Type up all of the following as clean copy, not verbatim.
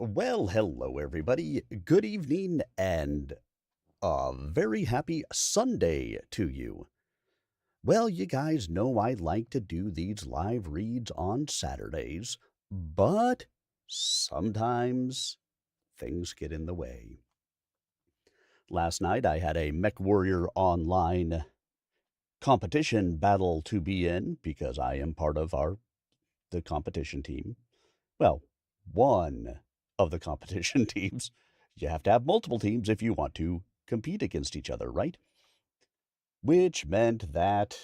Well, hello, everybody. Good evening and a very happy Sunday to you. Well, you guys know I like to do these live reads on Saturdays, but sometimes things get in the way. Last night I had a MechWarrior Online competition battle to be in because I am part of the competition team. Well, one of the competition teams. You have to have multiple teams if you want to compete against each other, right? Which meant that,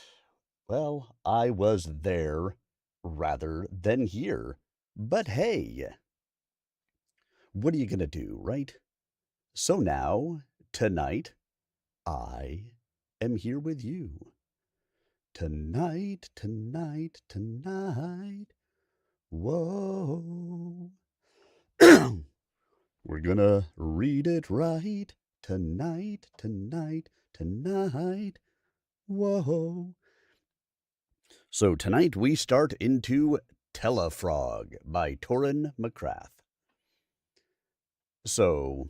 well, I was there rather than here. But hey, what are you going to do, right? So now, tonight, I am here with you. Tonight, tonight, tonight. Whoa. We're gonna read it right tonight, tonight, tonight. Whoa. So tonight we start into Tellafrog by Torin MacRath. So,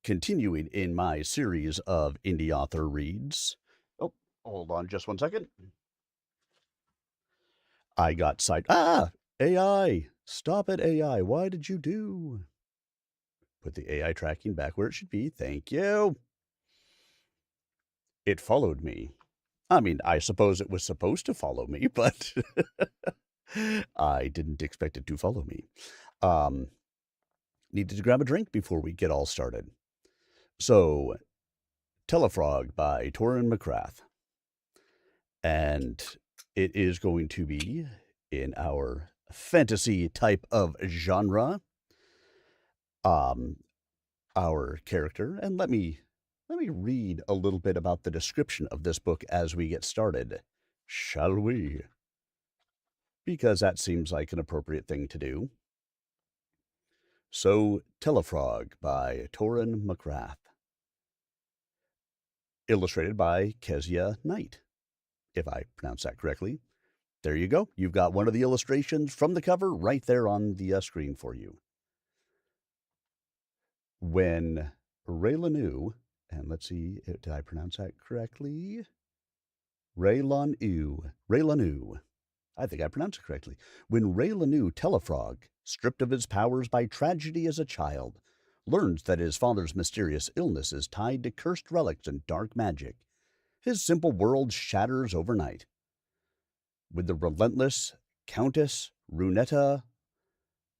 continuing in my series of indie author reads. Oh, hold on just 1 second. I got side. AI! Stop it, AI. Why did you do? Put the AI tracking back where it should be. Thank you. It followed me. I mean, I suppose it was supposed to follow me, but I didn't expect it to follow me. Needed to grab a drink before we get all started. So, Tellafrog by Torin MacRath. And it is going to be in our fantasy type of genre. Our character, and let me read a little bit about the description of this book as we get started, shall we? Because that seems like an appropriate thing to do. So, Tellafrog by Torin MacRath. Illustrated by Kezia Knight, if I pronounce that correctly. There you go. You've got one of the illustrations from the cover right there on the screen for you. When Raileanu, and let's see, did I pronounce that correctly? Raileanu. I think I pronounced it correctly. When Raileanu Tellafrog, stripped of his powers by tragedy as a child, learns that his father's mysterious illness is tied to cursed relics and dark magic, his simple world shatters overnight. With the relentless Countess Runetta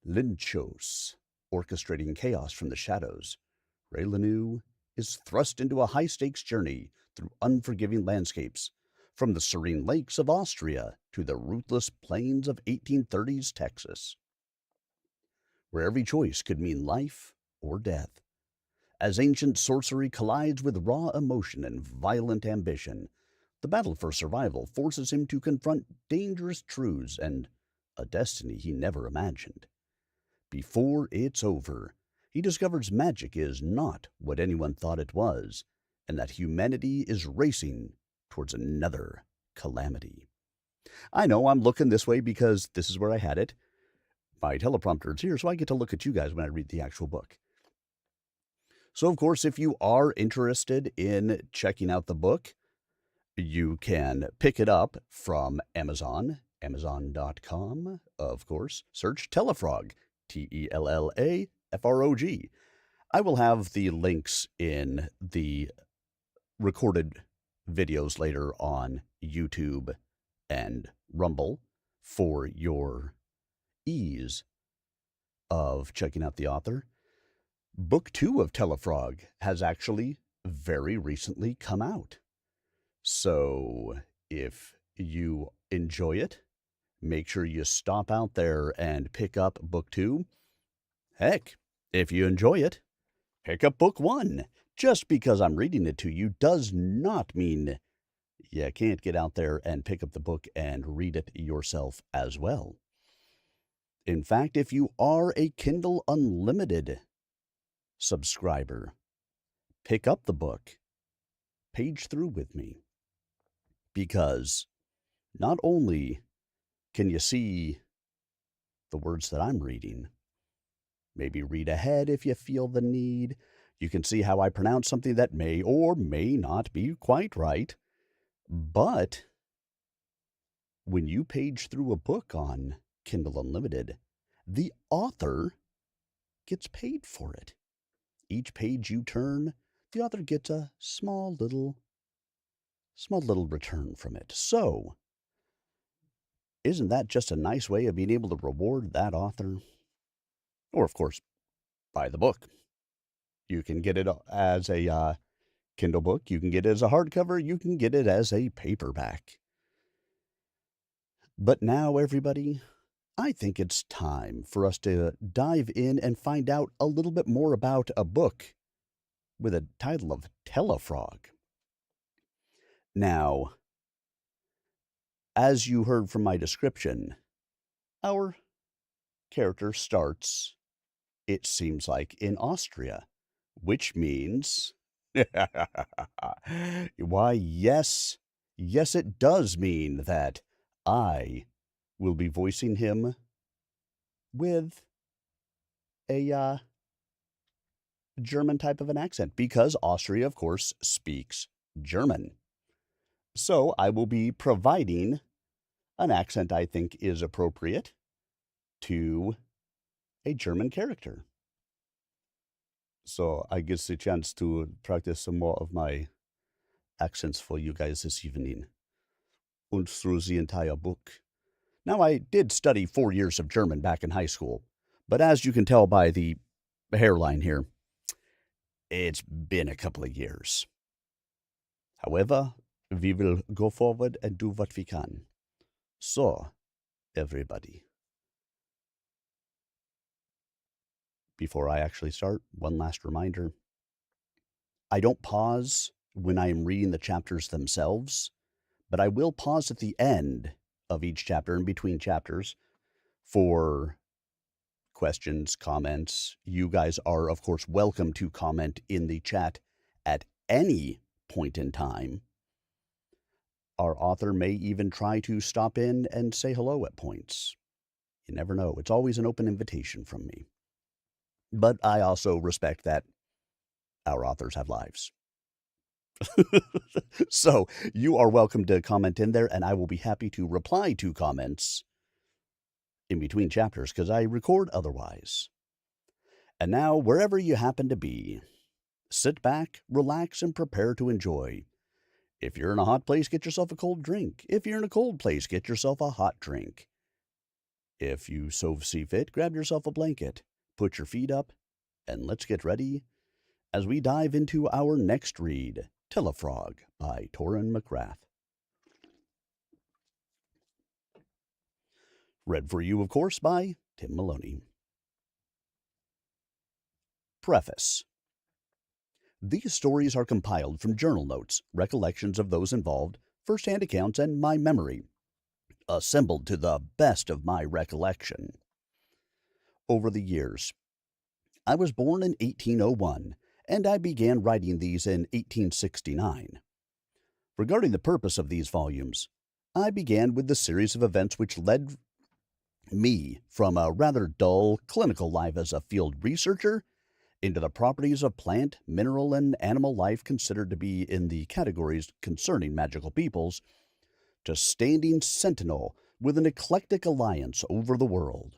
Lynchos orchestrating chaos from the shadows, Raileanu is thrust into a high-stakes journey through unforgiving landscapes, from the serene lakes of Austria to the ruthless plains of 1830s Texas, where every choice could mean life or death. As ancient sorcery collides with raw emotion and violent ambition, the battle for survival forces him to confront dangerous truths and a destiny he never imagined. Before it's over, he discovers magic is not what anyone thought it was, and that humanity is racing towards another calamity. I know I'm looking this way because this is where I had it. My teleprompter is here, so I get to look at you guys when I read the actual book. So, of course, if you are interested in checking out the book, you can pick it up from Amazon, Amazon.com, of course. Search Tellafrog, Tellafrog. I will have the links in the recorded videos later on YouTube and Rumble for your ease of checking out the author. Book 2 of Tellafrog has actually very recently come out. So if you enjoy it, make sure you stop out there and pick up Book 2. Heck, if you enjoy it, pick up Book 1. Just because I'm reading it to you does not mean you can't get out there and pick up the book and read it yourself as well. In fact, if you are a Kindle Unlimited subscriber, pick up the book, page through with me, because not only can you see the words that I'm reading, maybe read ahead if you feel the need. You can see how I pronounce something that may or may not be quite right. But when you page through a book on Kindle Unlimited, the author gets paid for it. Each page you turn, the author gets a small little return from it. So, isn't that just a nice way of being able to reward that author? Or, of course, buy the book. You can get it as a Kindle book. You can get it as a hardcover. You can get it as a paperback. But now, everybody, I think it's time for us to dive in and find out a little bit more about a book with a title of Tellafrog. Now, as you heard from my description, our character starts, it seems like, in Austria, which means, why, yes, it does mean that I will be voicing him with a German type of an accent, because Austria, of course, speaks German. So I will be providing an accent I think is appropriate to a German character. So I get the chance to practice some more of my accents for you guys this evening and through the entire book. Now, I did study 4 years of German back in high school, but as you can tell by the hairline here, it's been a couple of years. However, we will go forward and do what we can. So, everybody, before I actually start, one last reminder. I don't pause when I am reading the chapters themselves, but I will pause at the end of each chapter and between chapters for questions, comments. You guys are, of course, welcome to comment in the chat at any point in time. Our author may even try to stop in and say hello at points. You never know. It's always an open invitation from me. But I also respect that our authors have lives. So you are welcome to comment in there, and I will be happy to reply to comments in between chapters because I record otherwise. And now, wherever you happen to be, sit back, relax, and prepare to enjoy. If you're in a hot place, get yourself a cold drink. If you're in a cold place, get yourself a hot drink. If you so see fit, grab yourself a blanket, put your feet up, and let's get ready as we dive into our next read, Tellafrog by Torin MacRath. Read for you, of course, by Tim Maloney. Preface. These stories are compiled from journal notes, recollections of those involved, first-hand accounts, and my memory, assembled to the best of my recollection. Over the years, I was born in 1801, and I began writing these in 1869. Regarding the purpose of these volumes, I began with the series of events which led me from a rather dull clinical life as a field researcher into the properties of plant, mineral, and animal life considered to be in the categories concerning magical peoples, to standing sentinel with an eclectic alliance over the world.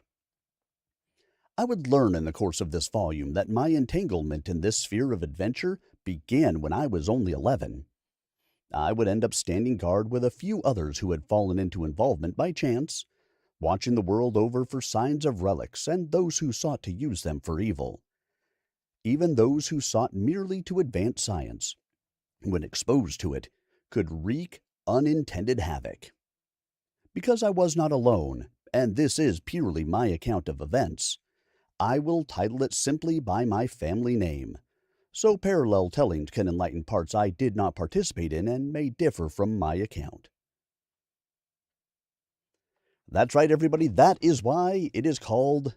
I would learn in the course of this volume that my entanglement in this sphere of adventure began when I was only 11. I would end up standing guard with a few others who had fallen into involvement by chance, watching the world over for signs of relics and those who sought to use them for evil. Even those who sought merely to advance science, when exposed to it, could wreak unintended havoc. Because I was not alone, and this is purely my account of events, I will title it simply by my family name, so parallel tellings can enlighten parts I did not participate in and may differ from my account. That's right, everybody, that is why it is called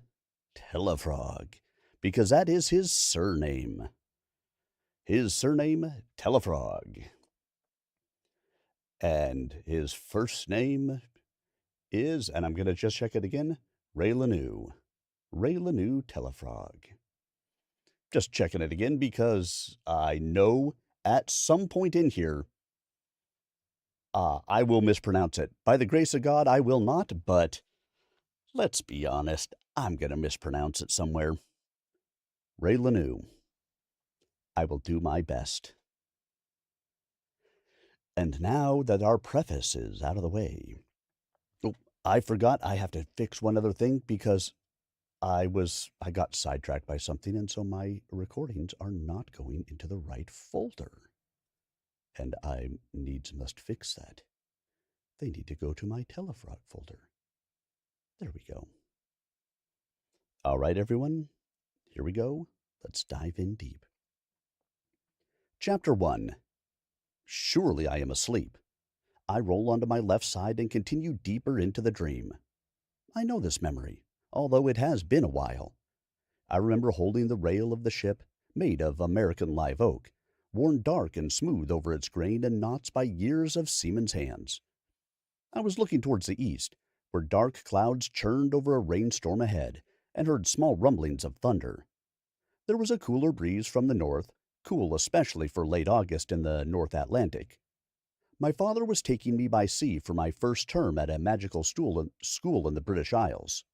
Tellafrog, because that is his surname. His surname, Tellafrog. And his first name is, and I'm going to just check it again, Raileanu. Raileanu Tellafrog. Just checking it again because I know at some point in here I will mispronounce it. By the grace of God, I will not, but let's be honest, I'm going to mispronounce it somewhere. Raileanu. I will do my best. And now that our preface is out of the way, oh, I forgot I have to fix one other thing because I got sidetracked by something, and so my recordings are not going into the right folder. And I must fix that. They need to go to my Tellafrog folder. There we go. All right, everyone, here we go. Let's dive in deep. Chapter 1. Surely I am asleep. I roll onto my left side and continue deeper into the dream. I know this memory, although it has been a while. I remember holding the rail of the ship, made of American live oak, worn dark and smooth over its grain and knots by years of seamen's hands. I was looking towards the east, where dark clouds churned over a rainstorm ahead, and heard small rumblings of thunder. There was a cooler breeze from the north, cool especially for late August in the North Atlantic. My father was taking me by sea for my first term at a magical school in the British Isles.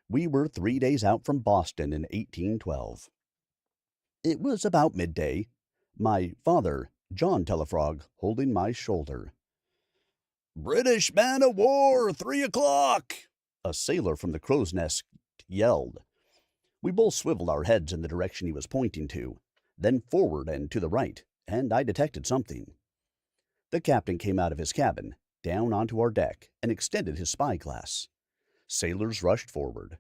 We were 3 days out from Boston in 1812. It was about midday. My father, John Tellafrog, holding my shoulder. "British man of war, 3 o'clock!" a sailor from the crow's nest yelled. We both swiveled our heads in the direction he was pointing to, then forward and to the right, and I detected something. The captain came out of his cabin, down onto our deck, and extended his spyglass. Sailors rushed forward.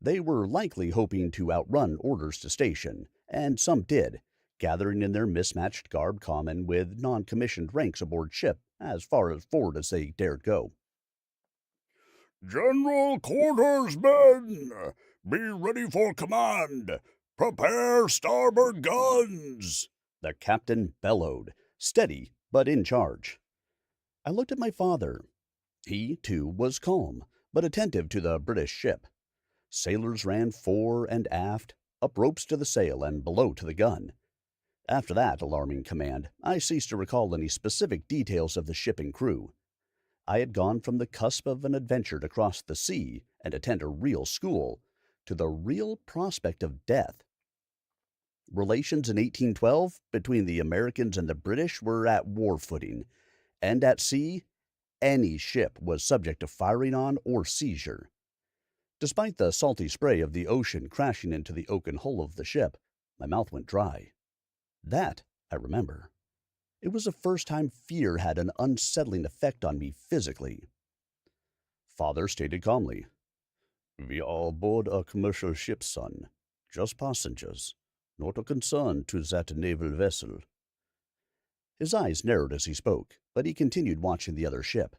They were likely hoping to outrun orders to station, and some did, gathering in their mismatched garb common with non-commissioned ranks aboard ship as far forward as they dared go. "General quarters, men! Be ready for command! Prepare starboard guns!" the captain bellowed, steady but in charge. I looked at my father. He, too, was calm, but attentive to the British ship. Sailors ran fore and aft, up ropes to the sail and below to the gun. After that alarming command, I ceased to recall any specific details of the ship and crew. I had gone from the cusp of an adventure to cross the sea and attend a real school to the real prospect of death. Relations in 1812 between the Americans and the British were at war footing, and at sea, any ship was subject to firing on or seizure. Despite the salty spray of the ocean crashing into the oaken hull of the ship, my mouth went dry. That I remember. It was the first time fear had an unsettling effect on me physically. Father stated calmly, "We are aboard a commercial ship, son. Just passengers. Not a concern to that naval vessel." His eyes narrowed as he spoke, but he continued watching the other ship.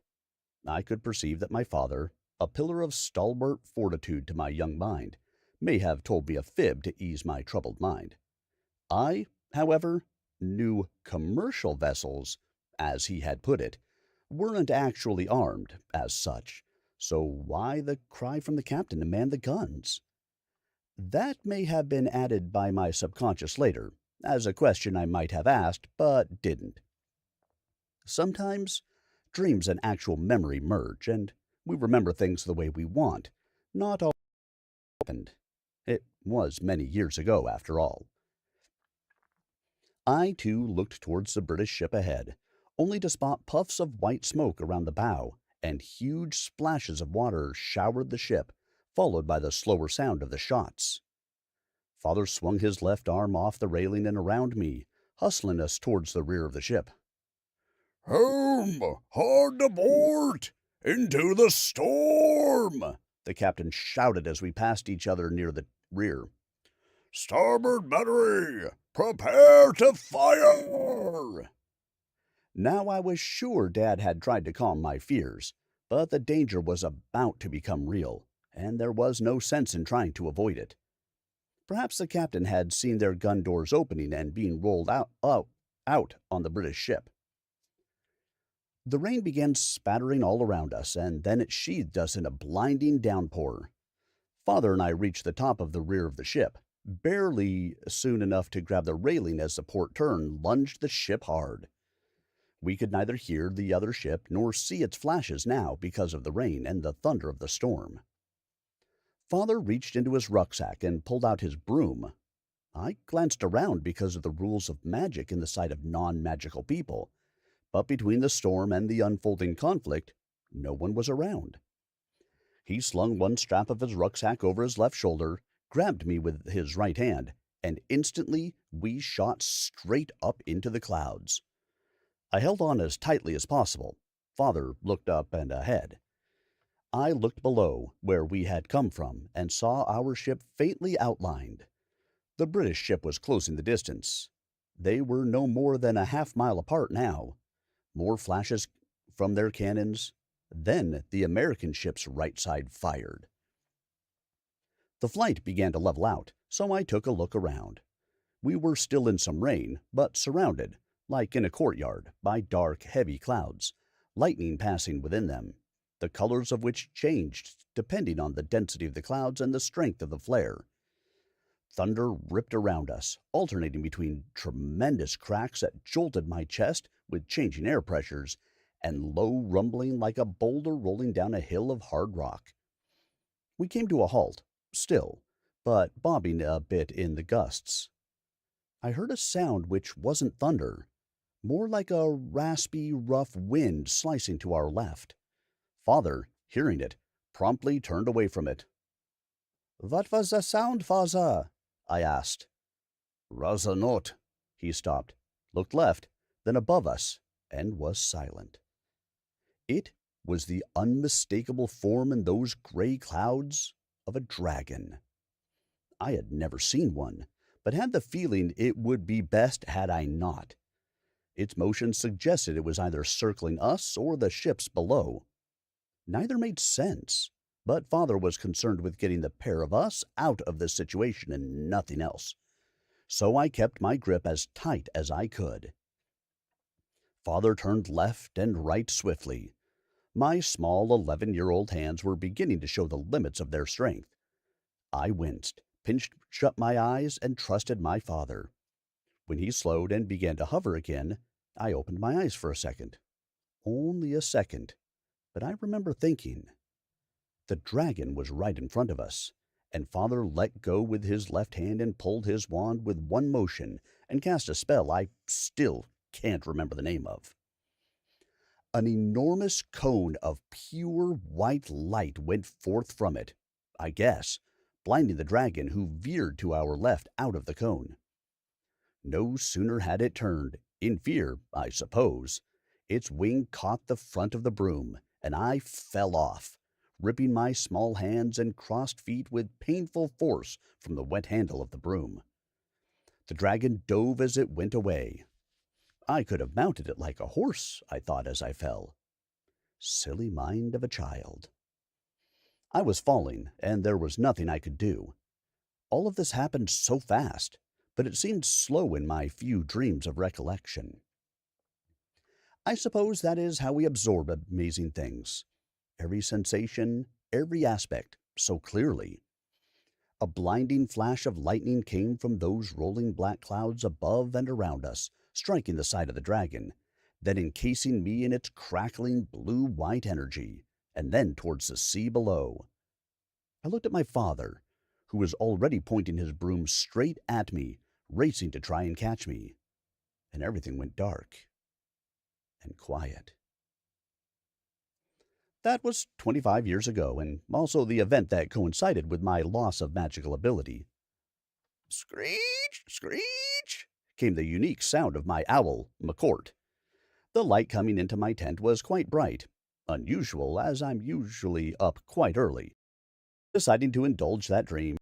I could perceive that my father, a pillar of stalwart fortitude to my young mind, may have told me a fib to ease my troubled mind. I, however, knew commercial vessels, as he had put it, weren't actually armed as such, so why the cry from the captain to man the guns? That may have been added by my subconscious later, as a question I might have asked, but didn't. Sometimes dreams and actual memory merge, and we remember things the way we want. Not all happened. It was many years ago, after all. I, too, looked towards the British ship ahead, only to spot puffs of white smoke around the bow, and huge splashes of water showered the ship, followed by the slower sound of the shots. Father swung his left arm off the railing and around me, hustling us towards the rear of the ship. "Home! Hard to port! Into the storm!" the captain shouted as we passed each other near the rear. "Starboard battery! Prepare to fire!" Now I was sure Dad had tried to calm my fears, but the danger was about to become real, and there was no sense in trying to avoid it. Perhaps the captain had seen their gun doors opening and being rolled out on the British ship. The rain began spattering all around us, and then it sheathed us in a blinding downpour. Father and I reached the top of the rear of the ship, barely soon enough to grab the railing as the port turn lunged the ship hard. We could neither hear the other ship nor see its flashes now because of the rain and the thunder of the storm. Father reached into his rucksack and pulled out his broom. I glanced around because of the rules of magic in the sight of non-magical people, but between the storm and the unfolding conflict, no one was around. He slung one strap of his rucksack over his left shoulder, grabbed me with his right hand, and instantly we shot straight up into the clouds. I held on as tightly as possible. Father looked up and ahead. I looked below, where we had come from, and saw our ship faintly outlined. The British ship was closing the distance. They were no more than a half-mile apart now. More flashes from their cannons. Then the American ship's right side fired. The flight began to level out, so I took a look around. We were still in some rain, but surrounded, like in a courtyard, by dark, heavy clouds, lightning passing within them, the colors of which changed depending on the density of the clouds and the strength of the flare. Thunder ripped around us, alternating between tremendous cracks that jolted my chest with changing air pressures and low rumbling like a boulder rolling down a hill of hard rock. We came to a halt, still, but bobbing a bit in the gusts. I heard a sound which wasn't thunder, more like a raspy, rough wind slicing to our left. Father, hearing it, promptly turned away from it. "What was the sound, Father?" I asked. "Rather not." He stopped, looked left, then above us, and was silent. It was the unmistakable form in those gray clouds of a dragon. I had never seen one, but had the feeling it would be best had I not. Its motion suggested it was either circling us or the ships below. Neither made sense, but Father was concerned with getting the pair of us out of this situation and nothing else. So I kept my grip as tight as I could. Father turned left and right swiftly. My small 11-year-old hands were beginning to show the limits of their strength. I winced, pinched shut my eyes, and trusted my father. When he slowed and began to hover again, I opened my eyes for a second. Only a second. But I remember thinking, the dragon was right in front of us, and Father let go with his left hand and pulled his wand with one motion and cast a spell I still can't remember the name of. An enormous cone of pure white light went forth from it, I guess, blinding the dragon, who veered to our left out of the cone. No sooner had it turned, in fear, I suppose, its wing caught the front of the broom, and I fell off, ripping my small hands and crossed feet with painful force from the wet handle of the broom. The dragon dove as it went away. I could have mounted it like a horse, I thought as I fell. Silly mind of a child. I was falling, and there was nothing I could do. All of this happened so fast, but it seemed slow in my few dreams of recollection. I suppose that is how we absorb amazing things. Every sensation, every aspect, so clearly. A blinding flash of lightning came from those rolling black clouds above and around us, striking the side of the dragon, then encasing me in its crackling blue-white energy, and then towards the sea below. I looked at my father, who was already pointing his broom straight at me, racing to try and catch me. And everything went dark and quiet. That was 25 years ago, and also the event that coincided with my loss of magical ability. Screech! Screech! Came the unique sound of my owl, McCourt. The light coming into my tent was quite bright, unusual, as I'm usually up quite early. Deciding to indulge that dream,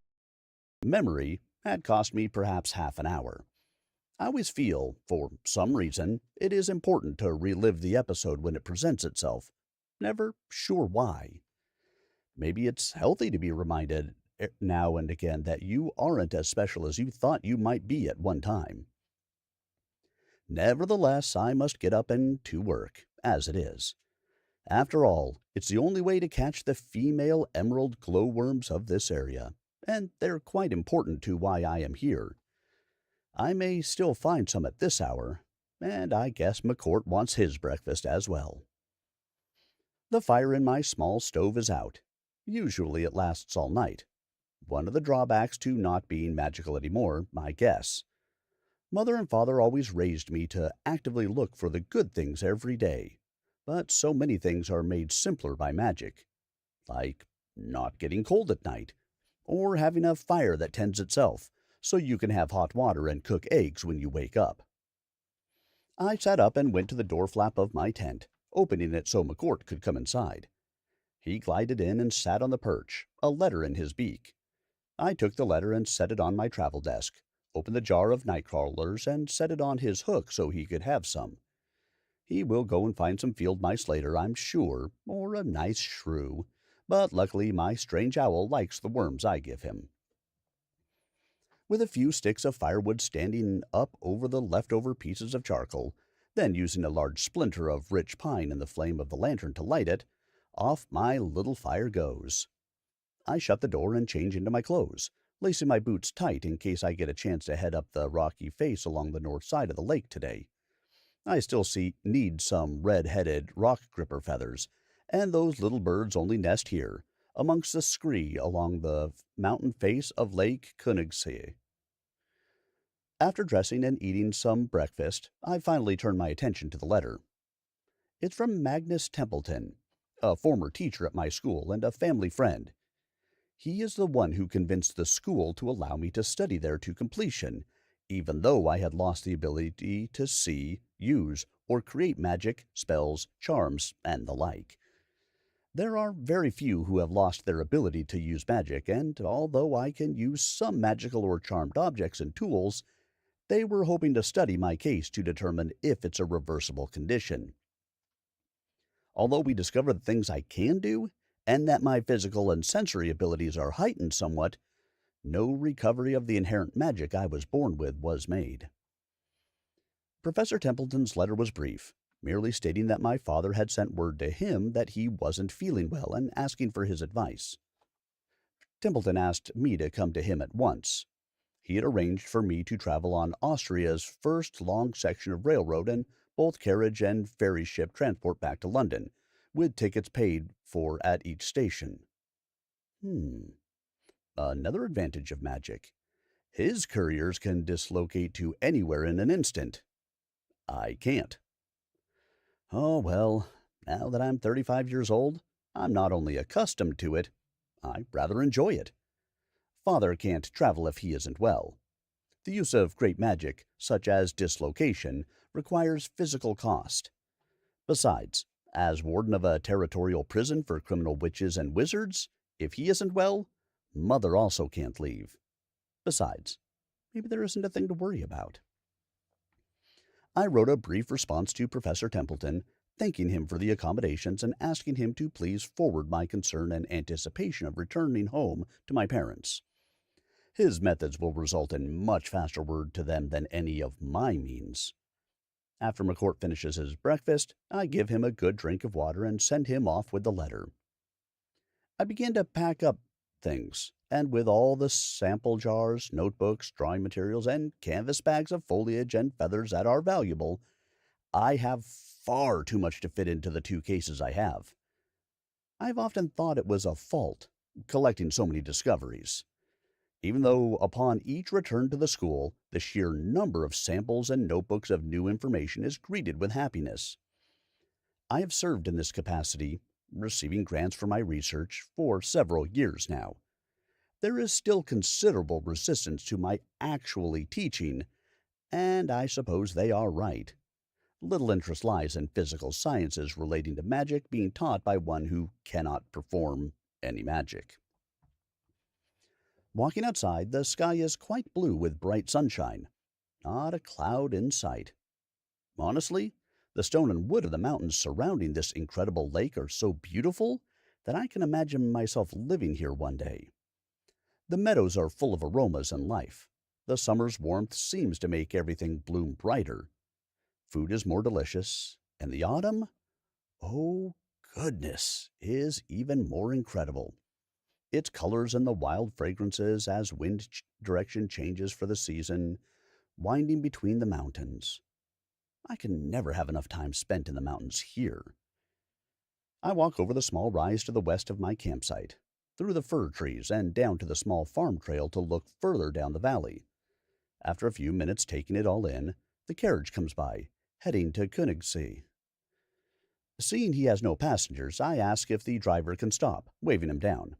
memory had cost me perhaps half an hour. I always feel, for some reason, it is important to relive the episode when it presents itself. Never sure why. Maybe it's healthy to be reminded now and again that you aren't as special as you thought you might be at one time. Nevertheless, I must get up and to work, as it is. After all, it's the only way to catch the female emerald glowworms of this area, and they're quite important to why I am here. I may still find some at this hour, and I guess McCourt wants his breakfast as well. The fire in my small stove is out. Usually it lasts all night. One of the drawbacks to not being magical anymore, I guess. Mother and father always raised me to actively look for the good things every day. But so many things are made simpler by magic, like not getting cold at night, or having a fire that tends itself, so you can have hot water and cook eggs when you wake up. I sat up and went to the door flap of my tent, opening it so McCourt could come inside. He glided in and sat on the perch, a letter in his beak. I took the letter and set it on my travel desk, opened the jar of night crawlers and set it on his hook so he could have some. He will go and find some field mice later, I'm sure, or a nice shrew, but luckily my strange owl likes the worms I give him. With a few sticks of firewood standing up over the leftover pieces of charcoal, then using a large splinter of rich pine in the flame of the lantern to light it, off my little fire goes. I shut the door and change into my clothes, lacing my boots tight in case I get a chance to head up the rocky face along the north side of the lake today. I still need some red-headed rock gripper feathers, and those little birds only nest here, amongst the scree along the mountain face of Lake Königssee. After dressing and eating some breakfast, I finally turned my attention to the letter. It's from Magnus Templeton, a former teacher at my school and a family friend. He is the one who convinced the school to allow me to study there to completion, even though I had lost the ability to see, use, or create magic, spells, charms, and the like. There are very few who have lost their ability to use magic, and although I can use some magical or charmed objects and tools, they were hoping to study my case to determine if it's a reversible condition. Although we discovered the things I can do, and that my physical and sensory abilities are heightened somewhat, no recovery of the inherent magic I was born with was made. Professor Templeton's letter was brief, merely stating that my father had sent word to him that he wasn't feeling well and asking for his advice. Templeton asked me to come to him at once. He had arranged for me to travel on Austria's first long section of railroad and both carriage and ferry ship transport back to London, with tickets paid for at each station. Another advantage of magic. His couriers can dislocate to anywhere in an instant. I can't. Oh well, now that I'm 35 years old, I'm not only accustomed to it, I rather enjoy it. Father can't travel if he isn't well. The use of great magic, such as dislocation, requires physical cost. Besides, as warden of a territorial prison for criminal witches and wizards, if he isn't well, Mother also can't leave. Besides, maybe there isn't a thing to worry about. I wrote a brief response to Professor Templeton, thanking him for the accommodations and asking him to please forward my concern and anticipation of returning home to my parents. His methods will result in much faster word to them than any of my means. After McCourt finishes his breakfast, I give him a good drink of water and send him off with the letter. I begin to pack up things, and with all the sample jars, notebooks, drawing materials, and canvas bags of foliage and feathers that are valuable, I have far too much to fit into the 2 cases I have. I've often thought it was a fault, collecting so many discoveries. Even though upon each return to the school, the sheer number of samples and notebooks of new information is greeted with happiness. I have served in this capacity, receiving grants for my research, for several years now. There is still considerable resistance to my actually teaching, and I suppose they are right. Little interest lies in physical sciences relating to magic being taught by one who cannot perform any magic. Walking outside, the sky is quite blue with bright sunshine. Not a cloud in sight. Honestly, the stone and wood of the mountains surrounding this incredible lake are so beautiful that I can imagine myself living here one day. The meadows are full of aromas and life. The summer's warmth seems to make everything bloom brighter. Food is more delicious, and the autumn? Oh, goodness is even more incredible. Its colors and the wild fragrances as direction changes for the season, winding between the mountains. I can never have enough time spent in the mountains here. I walk over the small rise to the west of my campsite, through the fir trees and down to the small farm trail to look further down the valley. After a few minutes taking it all in, the carriage comes by, heading to Königssee. Seeing he has no passengers, I ask if the driver can stop, waving him down.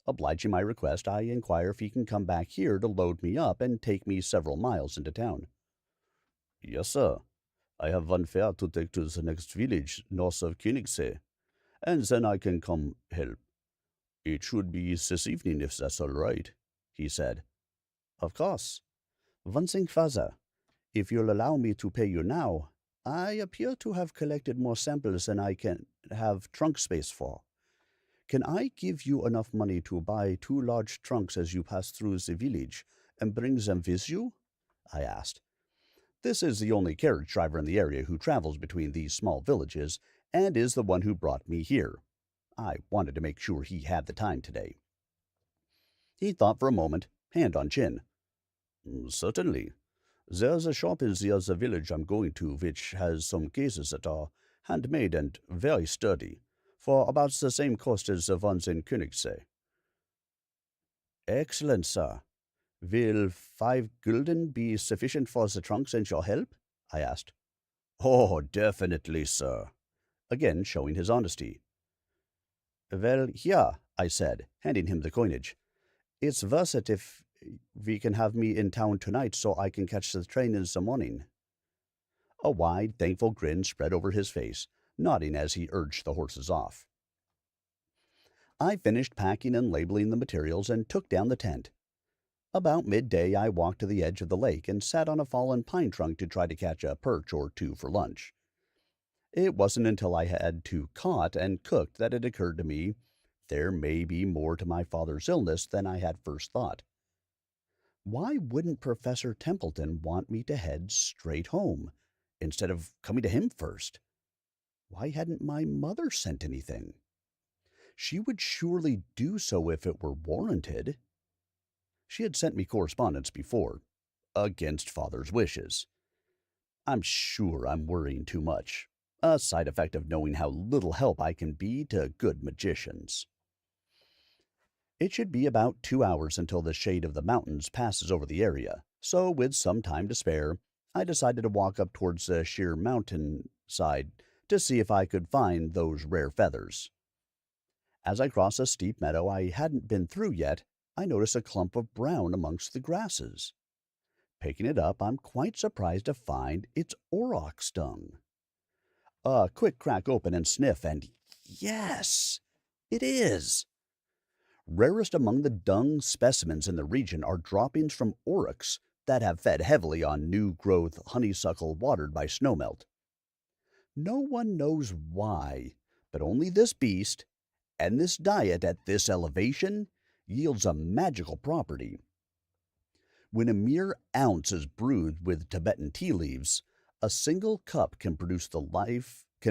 Obliging my request, I inquire if he can come back here to load me up and take me several miles into town. Yes, sir. I have one fare to take to the next village north of Königssee, and then I can come help. It should be this evening if that's all right, he said. Of course. One thing further. If you'll allow me to pay you now, I appear to have collected more samples than I can have trunk space for. Can I give you enough money to buy 2 large trunks as you pass through the village and bring them with you? I asked. This is the only carriage driver in the area who travels between these small villages and is the one who brought me here. I wanted to make sure he had the time today. He thought for a moment, hand on chin. Certainly. There's a shop in the other village I'm going to which has some cases that are handmade and very sturdy, for about the same cost as the ones in Königssee. Excellent, sir. Will 5 gulden be sufficient for the trunks and your help? I asked. Oh, definitely, sir. Again showing his honesty. Well, here, I said, handing him the coinage. It's worth it if we can have me in town tonight so I can catch the train in the morning. A wide, thankful grin spread over his face, nodding as he urged the horses off. I finished packing and labeling the materials and took down the tent. About midday, I walked to the edge of the lake and sat on a fallen pine trunk to try to catch a perch or 2 for lunch. It wasn't until I had 2 caught and cooked that it occurred to me there may be more to my father's illness than I had first thought. Why wouldn't Professor Templeton want me to head straight home, instead of coming to him first? Why hadn't my mother sent anything? She would surely do so if it were warranted. She had sent me correspondence before, against Father's wishes. I'm sure I'm worrying too much, a side effect of knowing how little help I can be to good magicians. It should be about 2 hours until the shade of the mountains passes over the area, so with some time to spare, I decided to walk up towards the sheer mountain side to see if I could find those rare feathers. As I crossed a steep meadow I hadn't been through yet, I noticed a clump of brown amongst the grasses. Picking it up, I'm quite surprised to find it's aurochs dung. A quick crack open and sniff, and yes, it is. Rarest among the dung specimens in the region are droppings from aurochs that have fed heavily on new-growth honeysuckle watered by snowmelt. No one knows why, but only this beast, and this diet at this elevation, yields a magical property. When a mere ounce is brewed with Tibetan tea leaves, a single cup can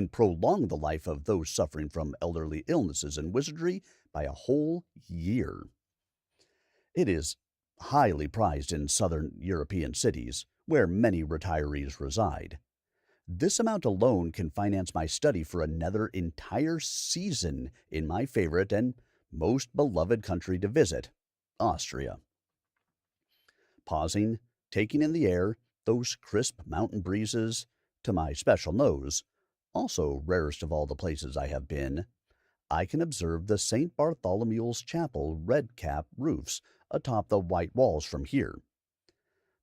prolong the life of those suffering from elderly illnesses and wizardry by a whole year. It is highly prized in southern European cities, where many retirees reside. This amount alone can finance my study for another entire season in my favorite and most beloved country to visit, Austria. Pausing, taking in the air, those crisp mountain breezes, to my special nose, also rarest of all the places I have been, I can observe the St. Bartholomew's Chapel red-cap roofs atop the white walls from here.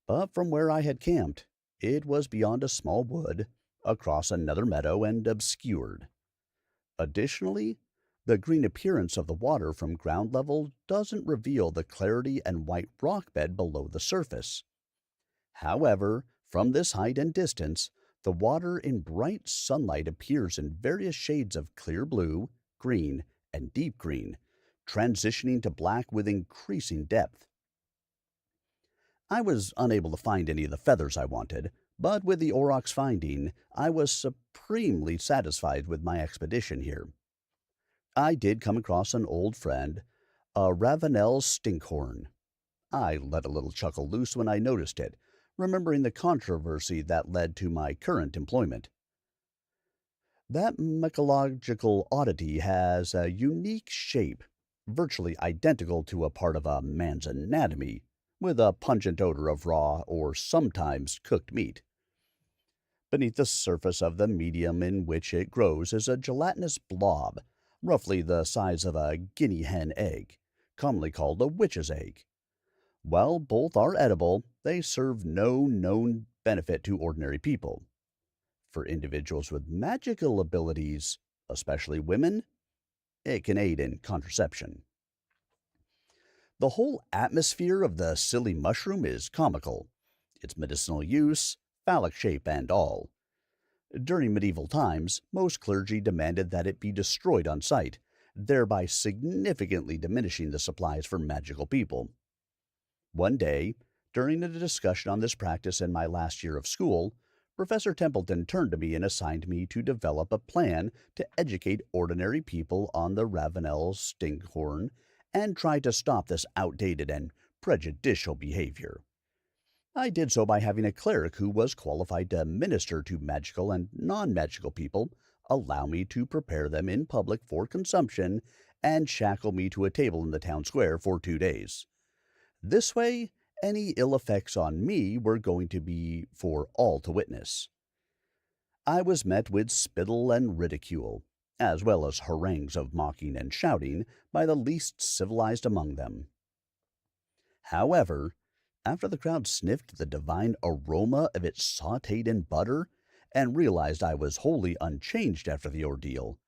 But from where I had camped, it was beyond a small wood, across another meadow, and obscured. Additionally, the green appearance of the water from ground level doesn't reveal the clarity and white rock bed below the surface. However, from this height and distance, the water in bright sunlight appears in various shades of clear blue, green, and deep green, transitioning to black with increasing depth. I was unable to find any of the feathers I wanted, but with the aurochs finding, I was supremely satisfied with my expedition here. I did come across an old friend, a Ravenel stinkhorn. I let a little chuckle loose when I noticed it, remembering the controversy that led to my current employment. That mycological oddity has a unique shape, virtually identical to a part of a man's anatomy, with a pungent odor of raw or sometimes cooked meat. Beneath the surface of the medium in which it grows is a gelatinous blob, roughly the size of a guinea hen egg, commonly called a witch's egg. While both are edible, they serve no known benefit to ordinary people. For individuals with magical abilities, especially women, it can aid in contraception. The whole atmosphere of the silly mushroom is comical, its medicinal use, phallic shape, and all. During medieval times, most clergy demanded that it be destroyed on sight, thereby significantly diminishing the supplies for magical people. One day, during a discussion on this practice in my last year of school, Professor Templeton turned to me and assigned me to develop a plan to educate ordinary people on the Ravenel stinkhorn and try to stop this outdated and prejudicial behavior. I did so by having a cleric who was qualified to minister to magical and non magical people allow me to prepare them in public for consumption and shackle me to a table in the town square for 2 days. This way, any ill effects on me were going to be for all to witness. I was met with spittle and ridicule, as well as harangues of mocking and shouting by the least civilized among them. However, after the crowd sniffed the divine aroma of it sautéed in butter and realized I was wholly unchanged after the ordeal,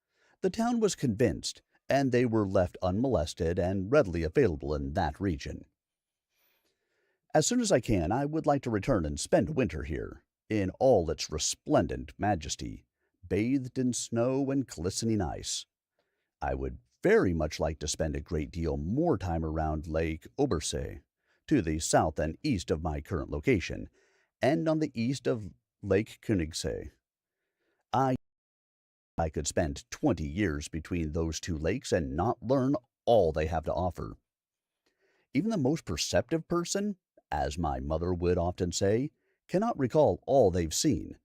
the town was convinced, and they were left unmolested and readily available in that region. As soon as I can, I would like to return and spend winter here, in all its resplendent majesty, bathed in snow and glistening ice. I would very much like to spend a great deal more time around Lake Obersee, to the south and east of my current location, and on the east of Lake Königssee. I I could spend 20 years between those two lakes and not learn all they have to offer. Even the most perceptive person, as my mother would often say, cannot recall all they've seen,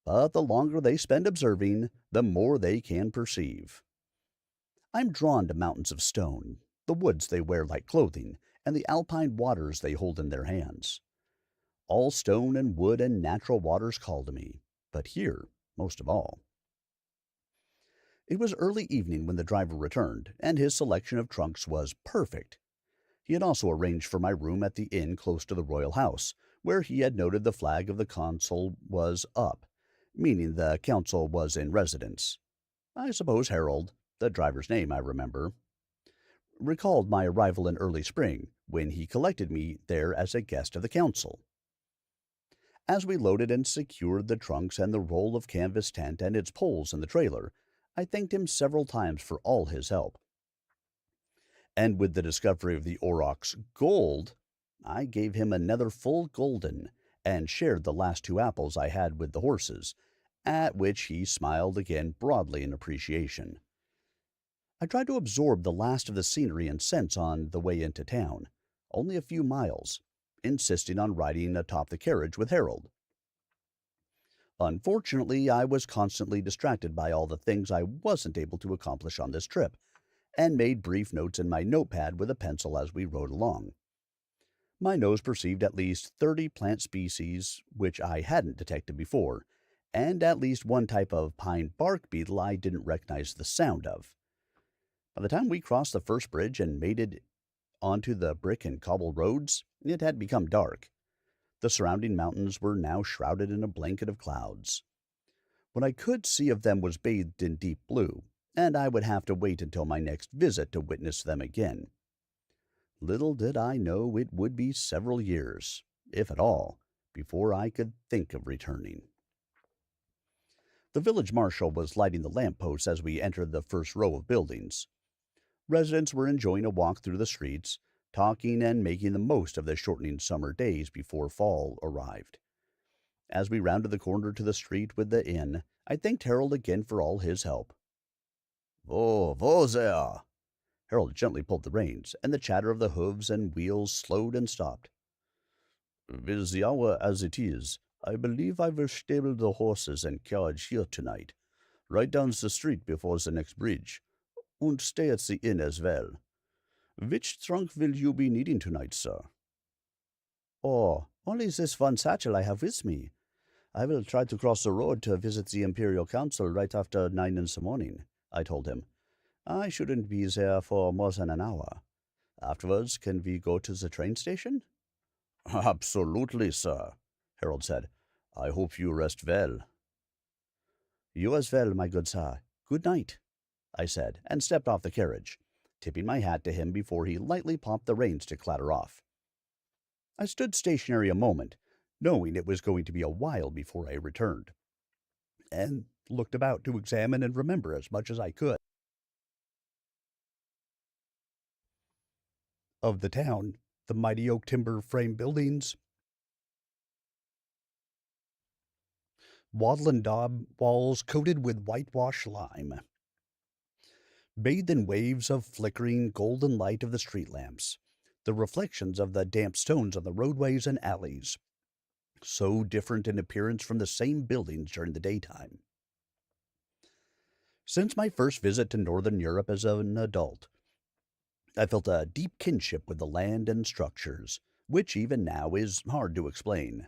but the longer they spend observing, the more they can perceive. I'm drawn to mountains of stone, the woods they wear like clothing, and the alpine waters they hold in their hands. All stone and wood and natural waters call to me, but here most of all. It was early evening when the driver returned, and his selection of trunks was perfect. He had also arranged for my room at the inn close to the royal house, where he had noted the flag of the consul was up, meaning the council was in residence. I suppose Harold, the driver's name I remember, recalled my arrival in early spring, when he collected me there as a guest of the council. As we loaded and secured the trunks and the roll of canvas tent and its poles in the trailer, I thanked him several times for all his help. And with the discovery of the aurochs gold, I gave him another full golden, and shared the last 2 apples I had with the horses, at which he smiled again broadly in appreciation. I tried to absorb the last of the scenery and scents on the way into town, only a few miles, insisting on riding atop the carriage with Harold. Unfortunately, I was constantly distracted by all the things I wasn't able to accomplish on this trip, and made brief notes in my notepad with a pencil as we rode along. My nose perceived at least 30 plant species which I hadn't detected before, and at least one type of pine bark beetle I didn't recognize the sound of. By the time we crossed the first bridge and made it onto the brick and cobble roads, it had become dark. The surrounding mountains were now shrouded in a blanket of clouds. What I could see of them was bathed in deep blue, and I would have to wait until my next visit to witness them again. Little did I know it would be several years, if at all, before I could think of returning. The village marshal was lighting the lamp posts as we entered the first row of buildings. Residents were enjoying a walk through the streets, talking and making the most of the shortening summer days before fall arrived. As we rounded the corner to the street with the inn, I thanked Harold again for all his help. Whoa there! Harold gently pulled the reins, and the chatter of the hooves and wheels slowed and stopped. With the hour as it is, I believe I will stable the horses and carriage here tonight, right down the street before the next bridge, and stay at the inn as well. Which trunk will you be needing tonight, sir? Oh, only this one satchel I have with me. I will try to cross the road to visit the Imperial Council right after 9 in the morning, I told him. I shouldn't be there for more than an hour. Afterwards, can we go to the train station? Absolutely, sir, Harold said. I hope you rest well. You as well, my good sir. Good night, I said, and stepped off the carriage, tipping my hat to him before he lightly popped the reins to clatter off. I stood stationary a moment, knowing it was going to be a while before I returned, and looked about to examine and remember as much as I could of the town, the mighty oak timber frame buildings, wattle and daub walls coated with whitewash lime, bathed in waves of flickering golden light of the street lamps, the reflections of the damp stones on the roadways and alleys, so different in appearance from the same buildings during the daytime. Since my first visit to Northern Europe as an adult, I felt a deep kinship with the land and structures, which even now is hard to explain.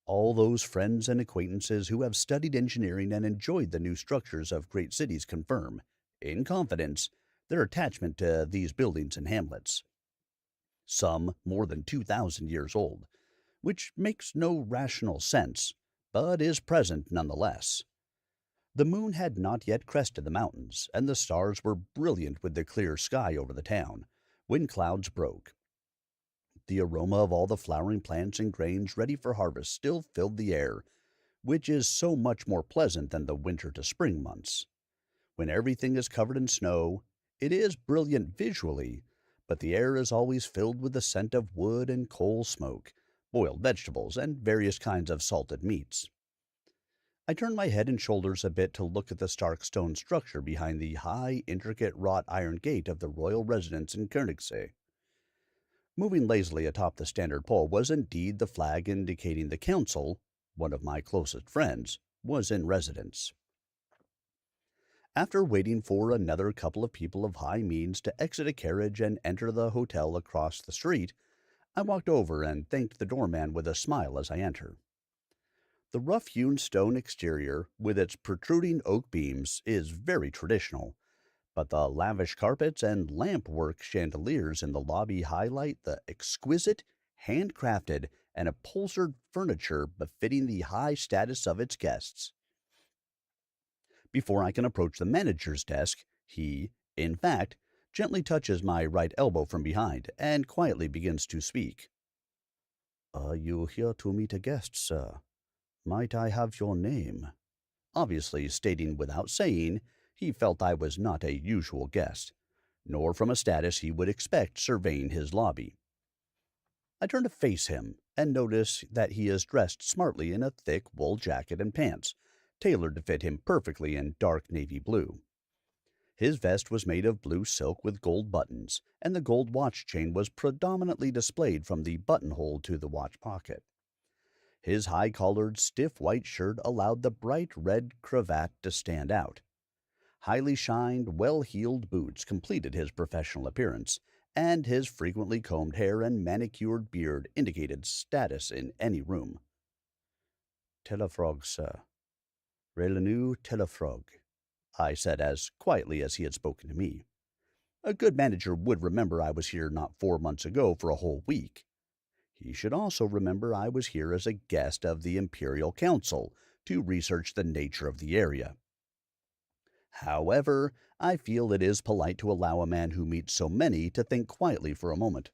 All those friends and acquaintances who have studied engineering and enjoyed the new structures of great cities confirm, in confidence, their attachment to these buildings and hamlets. Some more than 2,000 years old, which makes no rational sense, but is present nonetheless. The moon had not yet crested the mountains, and the stars were brilliant with the clear sky over the town, when clouds broke. The aroma of all the flowering plants and grains ready for harvest still filled the air, which is so much more pleasant than the winter to spring months. When everything is covered in snow, it is brilliant visually, but the air is always filled with the scent of wood and coal smoke, boiled vegetables, and various kinds of salted meats. I turned my head and shoulders a bit to look at the stark stone structure behind the high, intricate wrought iron gate of the royal residence in Koenigsee. Moving lazily atop the standard pole was indeed the flag indicating the council, one of my closest friends, was in residence. After waiting for another couple of people of high means to exit a carriage and enter the hotel across the street, I walked over and thanked the doorman with a smile as I entered. The rough-hewn stone exterior, with its protruding oak beams, is very traditional, but the lavish carpets and lamp-work chandeliers in the lobby highlight the exquisite, handcrafted, and upholstered furniture befitting the high status of its guests. Before I can approach the manager's desk, he, in fact, gently touches my right elbow from behind and quietly begins to speak. "Are you here to meet a guest, sir? Might I have your name?" Obviously stating without saying, he felt I was not a usual guest, nor from a status he would expect surveying his lobby. I turn to face him and notice that he is dressed smartly in a thick wool jacket and pants, tailored to fit him perfectly in dark navy blue. His vest was made of blue silk with gold buttons, and the gold watch chain was predominantly displayed from the buttonhole to the watch pocket. His high-collared, stiff white shirt allowed the bright red cravat to stand out. Highly shined, well-heeled boots completed his professional appearance, and his frequently combed hair and manicured beard indicated status in any room. "Tellafrog, sir. Raileanu Tellafrog," I said as quietly as he had spoken to me. A good manager would remember I was here not 4 months ago for a whole week. He should also remember I was here as a guest of the Imperial Council to research the nature of the area. However, I feel it is polite to allow a man who meets so many to think quietly for a moment.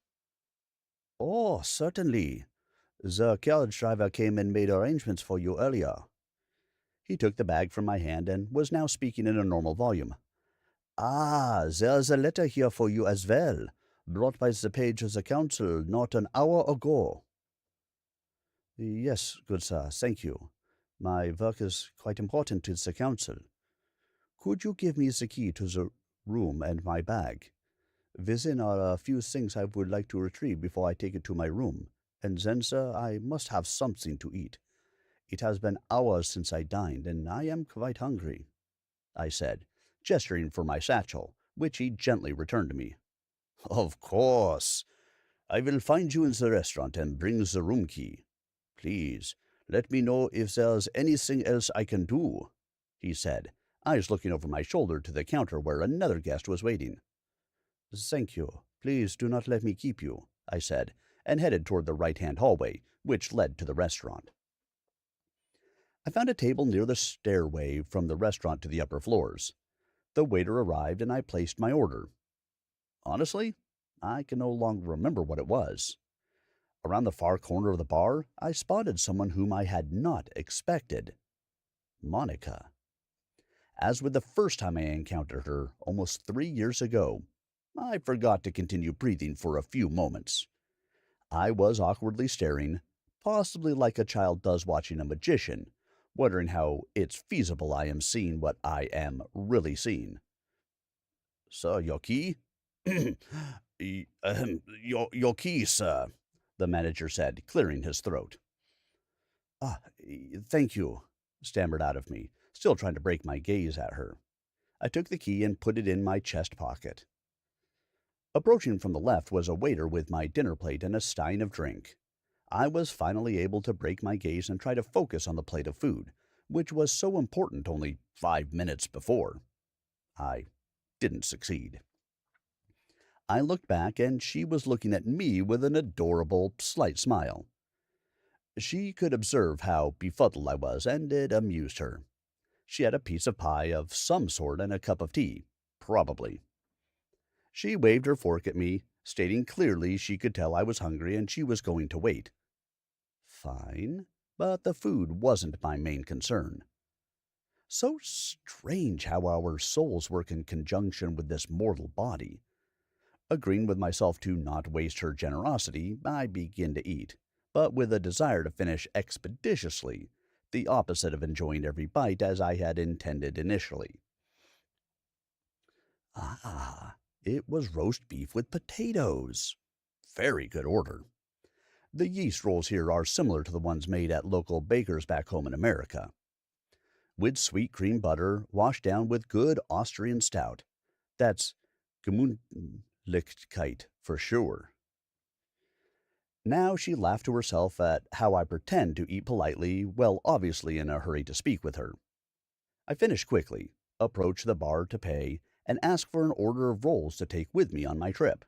"Oh, certainly. The carriage driver came and made arrangements for you earlier." He took the bag from my hand and was now speaking in a normal volume. "Ah, there's a letter here for you as well, brought by the page of the council not an hour ago." "Yes, good sir, thank you. My work is quite important to the council. Could you give me the key to the room and my bag? Within are a few things I would like to retrieve before I take it to my room, and then, sir, I must have something to eat. It has been hours since I dined, and I am quite hungry, I said, gesturing for my satchel, which he gently returned to me. Of course. I will find you in the restaurant and bring the room key. Please, let me know if there's anything else I can do, he said, eyes looking over my shoulder to the counter where another guest was waiting. Thank you. Please do not let me keep you, I said, and headed toward the right-hand hallway, which led to the restaurant. I found a table near the stairway from the restaurant to the upper floors. The waiter arrived and I placed my order. Honestly, I can no longer remember what it was. Around the far corner of the bar, I spotted someone whom I had not expected. Monica. As with the first time I encountered her, almost 3 years ago, I forgot to continue breathing for a few moments. I was awkwardly staring, possibly like a child does watching a magician, wondering how it's feasible I am seeing what I am really seeing. Sir, your key? Your key, sir, the manager said, clearing his throat. Ah, thank you, stammered out of me, still trying to break my gaze at her. I took the key and put it in my chest pocket. Approaching from the left was a waiter with my dinner plate and a stein of drink. I was finally able to break my gaze and try to focus on the plate of food, which was so important only 5 minutes before. I didn't succeed. I looked back, and she was looking at me with an adorable, slight smile. She could observe how befuddled I was, and it amused her. She had a piece of pie of some sort and a cup of tea, probably. She waved her fork at me, stating clearly she could tell I was hungry and she was going to wait. Fine, but the food wasn't my main concern. So strange how our souls work in conjunction with this mortal body. Agreeing with myself to not waste her generosity, I began to eat, but with a desire to finish expeditiously, the opposite of enjoying every bite as I had intended initially. Ah, it was roast beef with potatoes. Very good order. The yeast rolls here are similar to the ones made at local bakers back home in America. With sweet cream butter washed down with good Austrian stout. That's Gemütlichkeit for sure. Now she laughed to herself at how I pretend to eat politely, well, obviously in a hurry to speak with her. I finished quickly, approached the bar to pay, and asked for an order of rolls to take with me on my trip.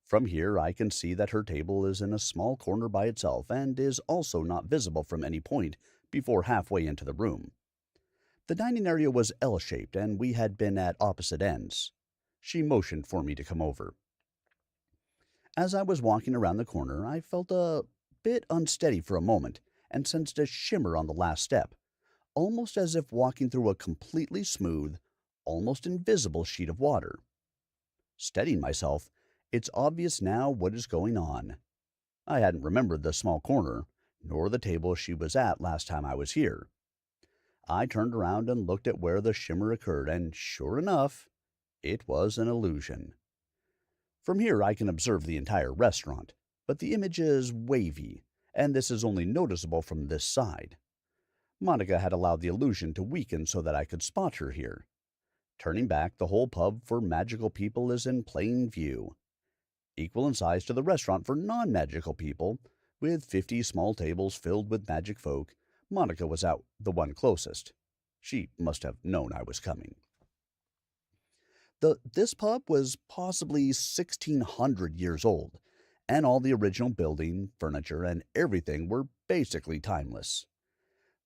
From here I can see that her table is in a small corner by itself and is also not visible from any point before halfway into the room. The dining area was L-shaped, and we had been at opposite ends. She motioned for me to come over. As I was walking around the corner, I felt a bit unsteady for a moment and sensed a shimmer on the last step, almost as if walking through a completely smooth, almost invisible sheet of water. Steadying myself, it's obvious now what is going on. I hadn't remembered the small corner, nor the table she was at last time I was here. I turned around and looked at where the shimmer occurred, and sure enough, it was an illusion. From here I can observe the entire restaurant, but the image is wavy, and this is only noticeable from this side. Monica had allowed the illusion to weaken so that I could spot her here. Turning back, the whole pub for magical people is in plain view. Equal in size to the restaurant for non-magical people, with 50 small tables filled with magic folk, Monica was out the one closest. She must have known I was coming. This pub was possibly 1,600 years old, and all the original building, furniture, and everything were basically timeless.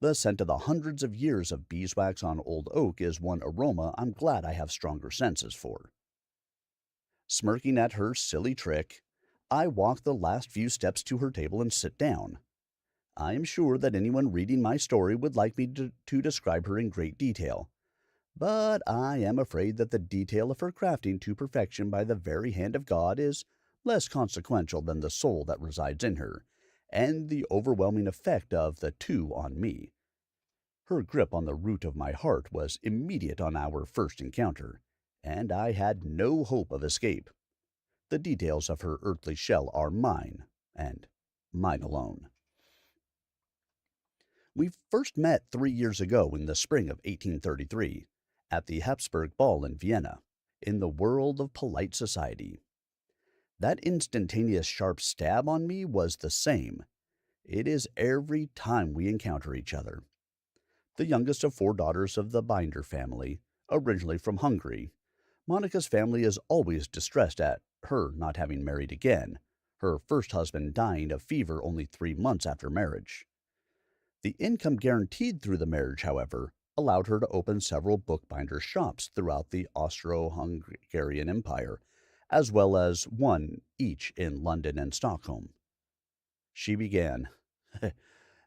The scent of the hundreds of years of beeswax on old oak is one aroma I'm glad I have stronger senses for. Smirking at her silly trick, I walk the last few steps to her table and sit down. I am sure that anyone reading my story would like me to describe her in great detail, but I am afraid that the detail of her crafting to perfection by the very hand of God is less consequential than the soul that resides in her, and the overwhelming effect of the two on me. Her grip on the root of my heart was immediate on our first encounter, and I had no hope of escape. The details of her earthly shell are mine, and mine alone. We first met 3 years ago in the spring of 1833, at the Habsburg Ball in Vienna, in the world of polite society. That instantaneous sharp stab on me was the same. It is every time we encounter each other. The youngest of 4 daughters of the Binder family, originally from Hungary, Monica's family is always distressed at her not having married again, her first husband dying of fever only 3 months after marriage. The income guaranteed through the marriage, however, allowed her to open several bookbinders' shops throughout the Austro-Hungarian Empire, as well as one each in London and Stockholm. She began,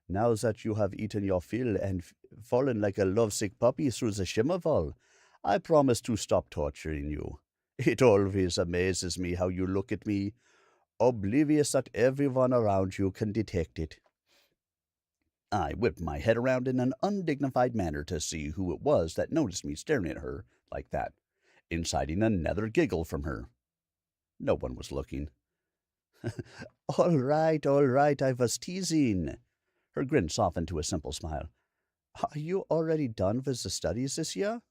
"Now that you have eaten your fill and fallen like a lovesick puppy through the Schimmerwald, I promise to stop torturing you. It always amazes me how you look at me, oblivious that everyone around you can detect it." I whipped my head around in an undignified manner to see who it was that noticed me staring at her like that, inciting another giggle from her. No one was looking. All right, I was teasing." Her grin softened to a simple smile. "Are you already done with the studies this year?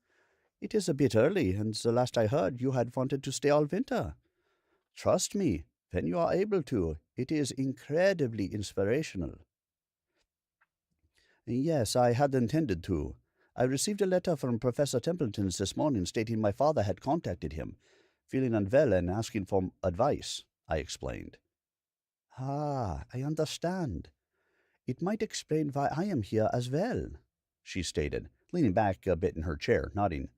It is a bit early, and the last I heard you had wanted to stay all winter. Trust me, when you are able to, it is incredibly inspirational." "Yes, I had intended to. I received a letter from Professor Templeton's this morning stating my father had contacted him, feeling unwell and asking for advice," I explained. "Ah, I understand. It might explain why I am here as well," she stated, leaning back a bit in her chair, nodding.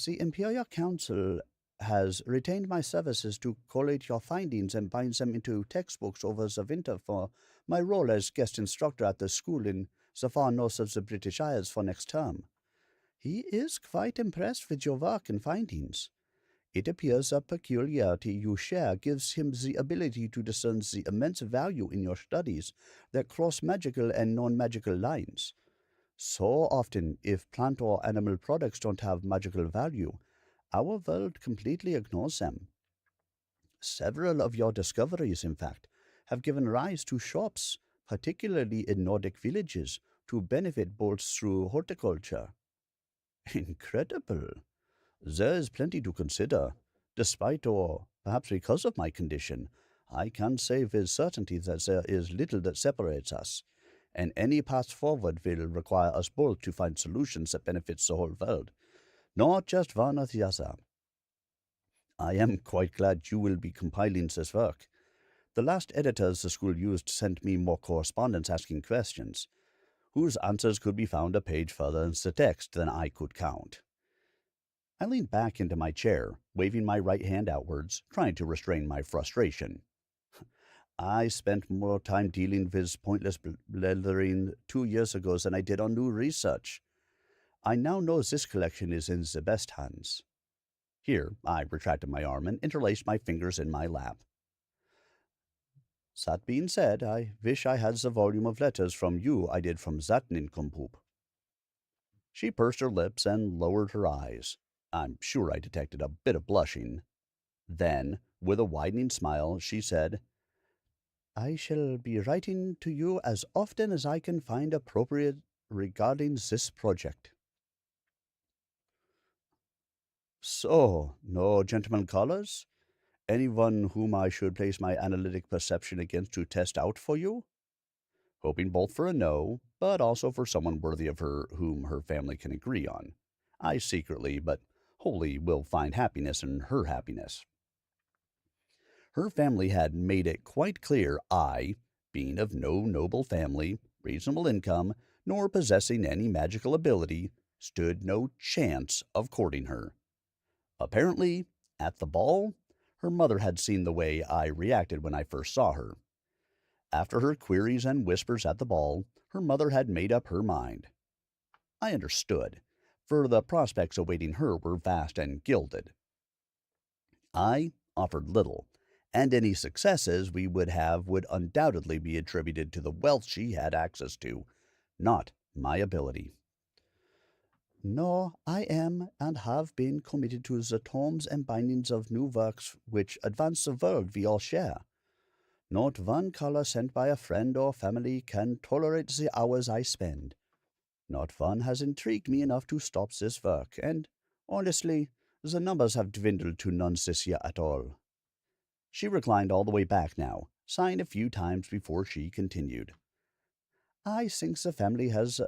"The Imperial Council has retained my services to collate your findings and bind them into textbooks over the winter for my role as guest instructor at the school in the far north of the British Isles for next term. He is quite impressed with your work and findings. It appears a peculiarity you share gives him the ability to discern the immense value in your studies that cross magical and non-magical lines. So often, if plant or animal products don't have magical value, our world completely ignores them. Several of your discoveries, in fact, have given rise to shops, particularly in Nordic villages, to benefit both through horticulture." "Incredible. There is plenty to consider. Despite or perhaps because of my condition, I can say with certainty that there is little that separates us, and any path forward will require us both to find solutions that benefit the whole world, not just one or the other. I am quite glad you will be compiling this work. The last editors the school used sent me more correspondence asking questions, whose answers could be found a page further in the text than I could count." I leaned back into my chair, waving my right hand outwards, trying to restrain my frustration. "I spent more time dealing with pointless blethering 2 years ago than I did on new research. I now know this collection is in the best hands." Here I retracted my arm and interlaced my fingers in my lap. "That being said, I wish I had the volume of letters from you I did from that nincompoop." She pursed her lips and lowered her eyes. I'm sure I detected a bit of blushing. Then, with a widening smile, she said, "I shall be writing to you as often as I can find appropriate regarding this project." "So, no gentleman callers? Anyone whom I should place my analytic perception against to test out for you?" Hoping both for a no, but also for someone worthy of her whom her family can agree on, I secretly but wholly will find happiness in her happiness. Her family had made it quite clear I, being of no noble family, reasonable income, nor possessing any magical ability, stood no chance of courting her. Apparently, at the ball, her mother had seen the way I reacted when I first saw her. After her queries and whispers at the ball, her mother had made up her mind. I understood, for the prospects awaiting her were vast and gilded. I offered little, and any successes we would have would undoubtedly be attributed to the wealth she had access to, not my ability. No, I am and have been committed to the tomes and bindings of new works which advance the world we all share. Not one color sent by a friend or family can tolerate the hours I spend. Not one has intrigued me enough to stop this work, and, honestly, the numbers have dwindled to none this year at all. She reclined all the way back now, sighing a few times before she continued. I think the family has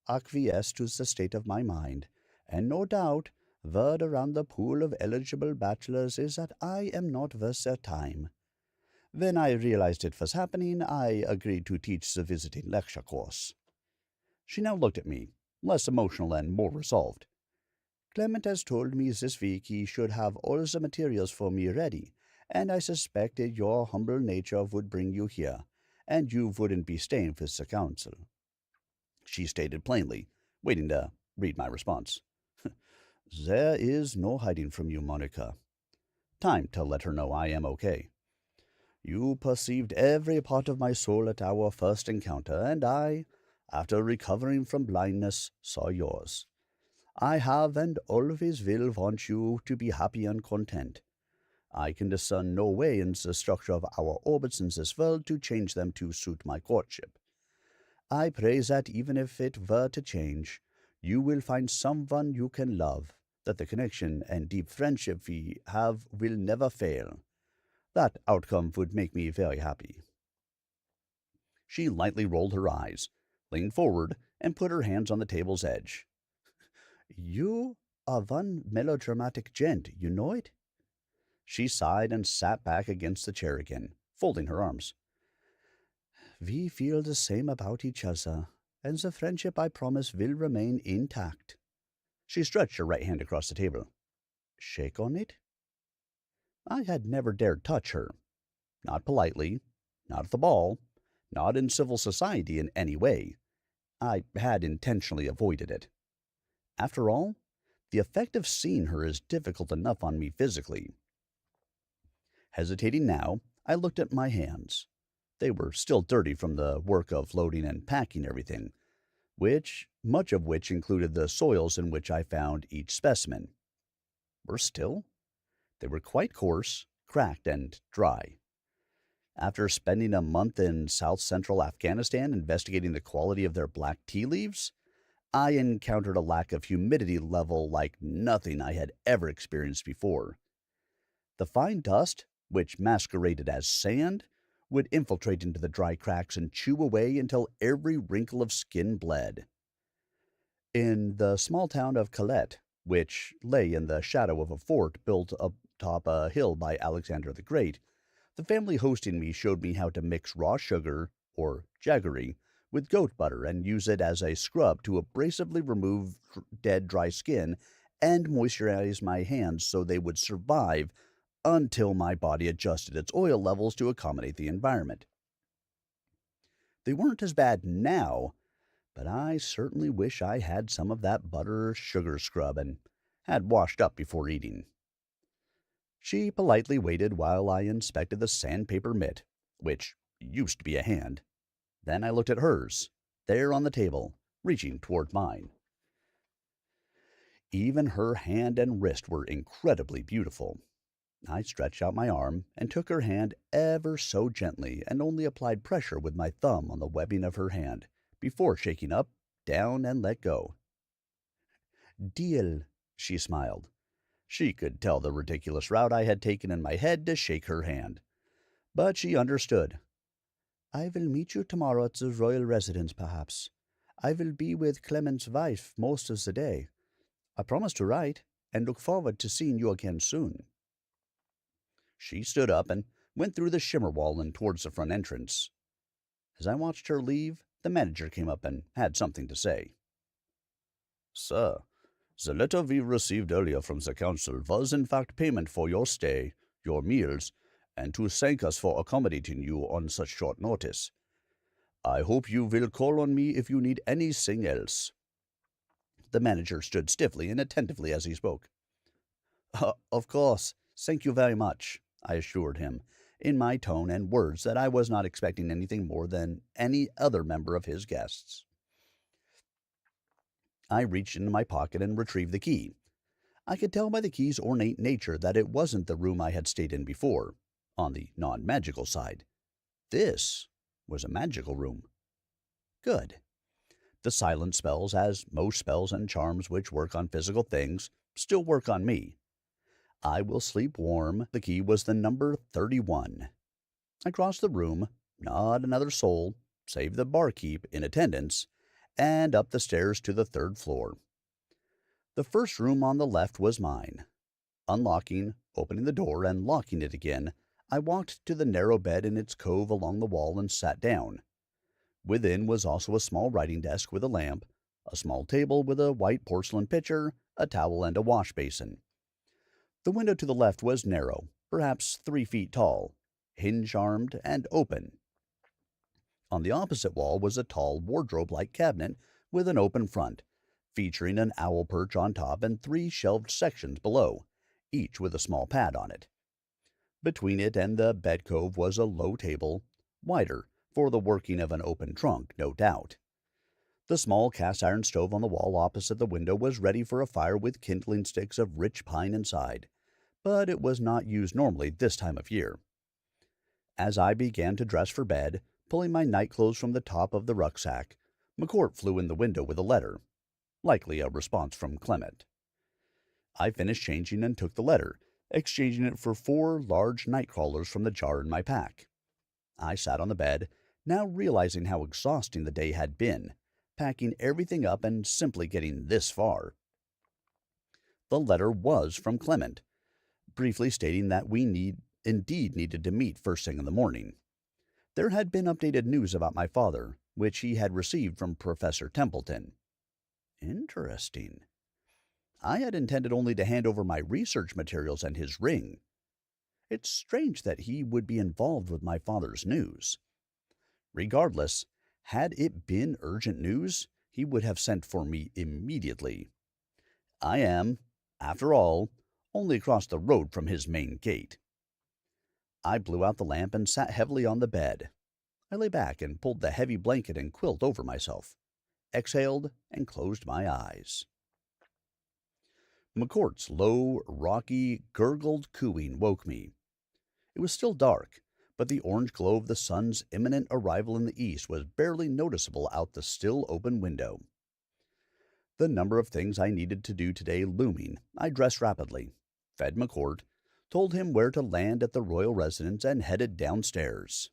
acquiesced to the state of my mind, and no doubt word around the pool of eligible bachelors is that I am not worth their time. When I realized it was happening, I agreed to teach the visiting lecture course. She now looked at me, less emotional and more resolved. Clement has told me this week he should have all the materials for me ready, and I suspected your humble nature would bring you here, and you wouldn't be staying with the council. She stated plainly, waiting to read my response. There is no hiding from you, Monica. Time to let her know I am okay. You perceived every part of my soul at our first encounter, and I, after recovering from blindness, saw yours. I have and always will want you to be happy and content. I can discern no way in the structure of our orbits in this world to change them to suit my courtship. I pray that even if it were to change, you will find someone you can love, that the connection and deep friendship we have will never fail. That outcome would make me very happy. She lightly rolled her eyes, leaned forward, and put her hands on the table's edge. You are one melodramatic gent, you know it? She sighed and sat back against the chair again, folding her arms. We feel the same about each other, and the friendship I promise will remain intact. She stretched her right hand across the table. Shake on it? I had never dared touch her. Not politely, not at the ball, not in civil society in any way. I had intentionally avoided it. After all, the effect of seeing her is difficult enough on me physically. Hesitating now, I looked at my hands. They were still dirty from the work of loading and packing everything, much of which included the soils in which I found each specimen. Worse still, they were quite coarse, cracked, and dry. After spending a month in south-central Afghanistan investigating the quality of their black tea leaves, I encountered a lack of humidity level like nothing I had ever experienced before. The fine dust, which masqueraded as sand, would infiltrate into the dry cracks and chew away until every wrinkle of skin bled. In the small town of Calais, which lay in the shadow of a fort built atop a hill by Alexander the Great, the family hosting me showed me how to mix raw sugar, or jaggery, with goat butter and use it as a scrub to abrasively remove dead dry skin and moisturize my hands so they would survive until my body adjusted its oil levels to accommodate the environment. They weren't as bad now, but I certainly wish I had some of that butter sugar scrub and had washed up before eating. She politely waited while I inspected the sandpaper mitt, which used to be a hand. Then I looked at hers, there on the table, reaching toward mine. Even her hand and wrist were incredibly beautiful. I stretched out my arm and took her hand ever so gently and only applied pressure with my thumb on the webbing of her hand before shaking up, down, and let go. Deal, she smiled. She could tell the ridiculous route I had taken in my head to shake her hand. But she understood. I will meet you tomorrow at the royal residence, perhaps. I will be with Clement's wife most of the day. I promise to write, and look forward to seeing you again soon. She stood up and went through the shimmer wall and towards the front entrance. As I watched her leave, the manager came up and had something to say. Sir, the letter we received earlier from the council was in fact payment for your stay, your meals, and to thank us for accommodating you on such short notice. I hope you will call on me if you need anything else. The manager stood stiffly and attentively as he spoke. Of course. Thank you very much, I assured him, in my tone and words that I was not expecting anything more than any other member of his guests. I reached into my pocket and retrieved the key. I could tell by the key's ornate nature that it wasn't the room I had stayed in before, on the non-magical side. This was a magical room. Good. The silent spells, as most spells and charms which work on physical things, still work on me. I will sleep warm. The key was the number 31. I crossed the room, not another soul, save the barkeep in attendance, and up the stairs to the 3rd floor. The first room on the left was mine. Unlocking, opening the door, and locking it again, I walked to the narrow bed in its cove along the wall and sat down. Within was also a small writing desk with a lamp, a small table with a white porcelain pitcher, a towel, and a wash basin. The window to the left was narrow, perhaps 3 feet tall, hinge-armed and open. On the opposite wall was a tall wardrobe-like cabinet with an open front, featuring an owl perch on top and 3 shelved sections below, each with a small pad on it. Between it and the bed cove was a low table, wider, for the working of an open trunk, no doubt. The small cast-iron stove on the wall opposite the window was ready for a fire with kindling sticks of rich pine inside, but it was not used normally this time of year. As I began to dress for bed, pulling my nightclothes from the top of the rucksack, McCourt flew in the window with a letter, likely a response from Clement. I finished changing and took the letter, exchanging it for 4 large night-crawlers from the jar in my pack. I sat on the bed, now realizing how exhausting the day had been, packing everything up and simply getting this far. The letter was from Clement, briefly stating that we indeed needed to meet first thing in the morning. There had been updated news about my father, which he had received from Professor Templeton. Interesting. I had intended only to hand over my research materials and his ring. It's strange that he would be involved with my father's news. Regardless, had it been urgent news, he would have sent for me immediately. I am, after all, only across the road from his main gate. I blew out the lamp and sat heavily on the bed. I lay back and pulled the heavy blanket and quilt over myself, exhaled, and closed my eyes. McCourt's low, rocky, gurgled cooing woke me. It was still dark, but the orange glow of the sun's imminent arrival in the east was barely noticeable out the still open window. The number of things I needed to do today looming, I dressed rapidly, fed McCourt, told him where to land at the royal residence, and headed downstairs.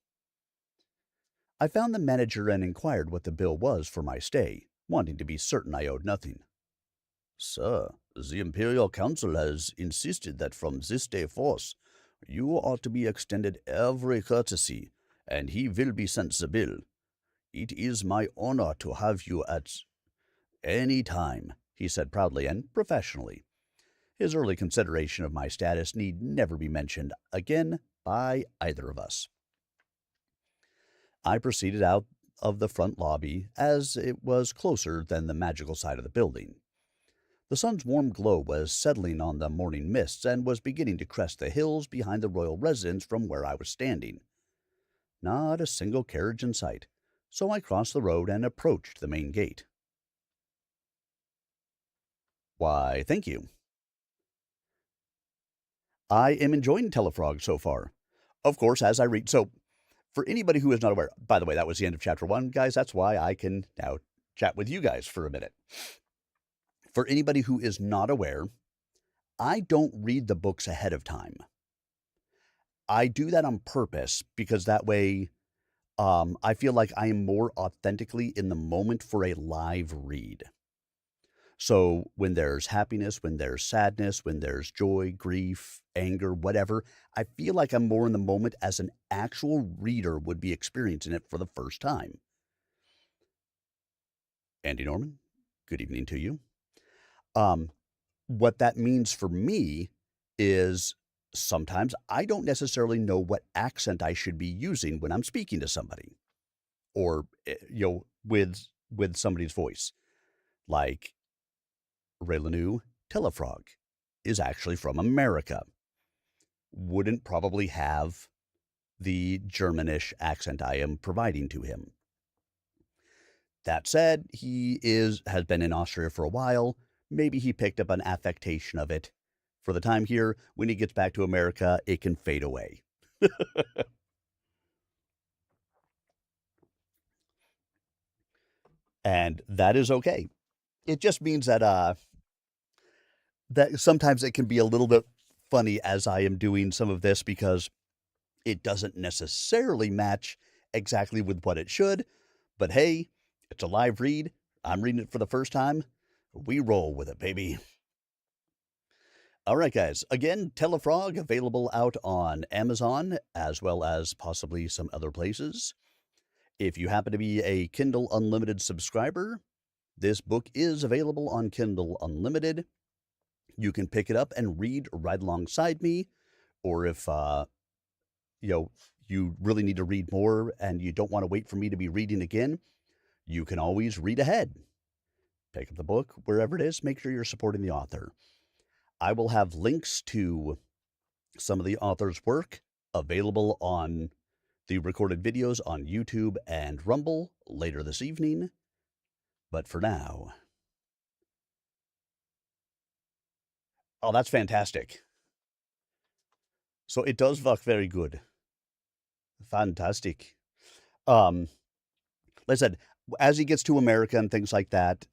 I found the manager and inquired what the bill was for my stay, wanting to be certain I owed nothing. "Sir, the Imperial Council has insisted that from this day forth, you are to be extended every courtesy, and he will be sent the bill. It is my honor to have you at any time," he said proudly and professionally. His early consideration of my status need never be mentioned again by either of us. I proceeded out of the front lobby, as it was closer than the magical side of the building. The sun's warm glow was settling on the morning mists and was beginning to crest the hills behind the royal residence from where I was standing. Not a single carriage in sight, so I crossed the road and approached the main gate. "Why, thank you. I am enjoying Tellafrog so far. Of course, as I read..." So, for anybody who is not aware, by the way, that was the end of Chapter 1, guys. That's why I can now chat with you guys for a minute. For anybody who is not aware, I don't read the books ahead of time. I do that on purpose because that way I feel like I am more authentically in the moment for a live read. So when there's happiness, when there's sadness, when there's joy, grief, anger, whatever, I feel like I'm more in the moment as an actual reader would be experiencing it for the first time. Andy Norman, good evening to you. What that means for me is sometimes I don't necessarily know what accent I should be using when I'm speaking to somebody, or with somebody's voice. Like Raileanu Tellafrog is actually from America. Wouldn't probably have the Germanish accent I am providing to him. That said, has been in Austria for a while. Maybe he picked up an affectation of it. For the time here, when he gets back to America, it can fade away. And that is okay. It just means that sometimes it can be a little bit funny as I am doing some of this because it doesn't necessarily match exactly with what it should. But hey, it's a live read. I'm reading it for the first time. We roll with it, baby. All right, guys. Again, Tellafrog available out on Amazon as well as possibly some other places. If you happen to be a Kindle Unlimited subscriber, this book is available on Kindle Unlimited. You can pick it up and read right alongside me, or if you know you really need to read more and you don't want to wait for me to be reading again, you can always read ahead. Pick up the book wherever it is. Make sure you're supporting the author. I will have links to some of the author's work available on the recorded videos on YouTube and Rumble later this evening. But for now, oh, that's fantastic. So it does look very good. Fantastic. Um, like I said, as he gets to America and things like that,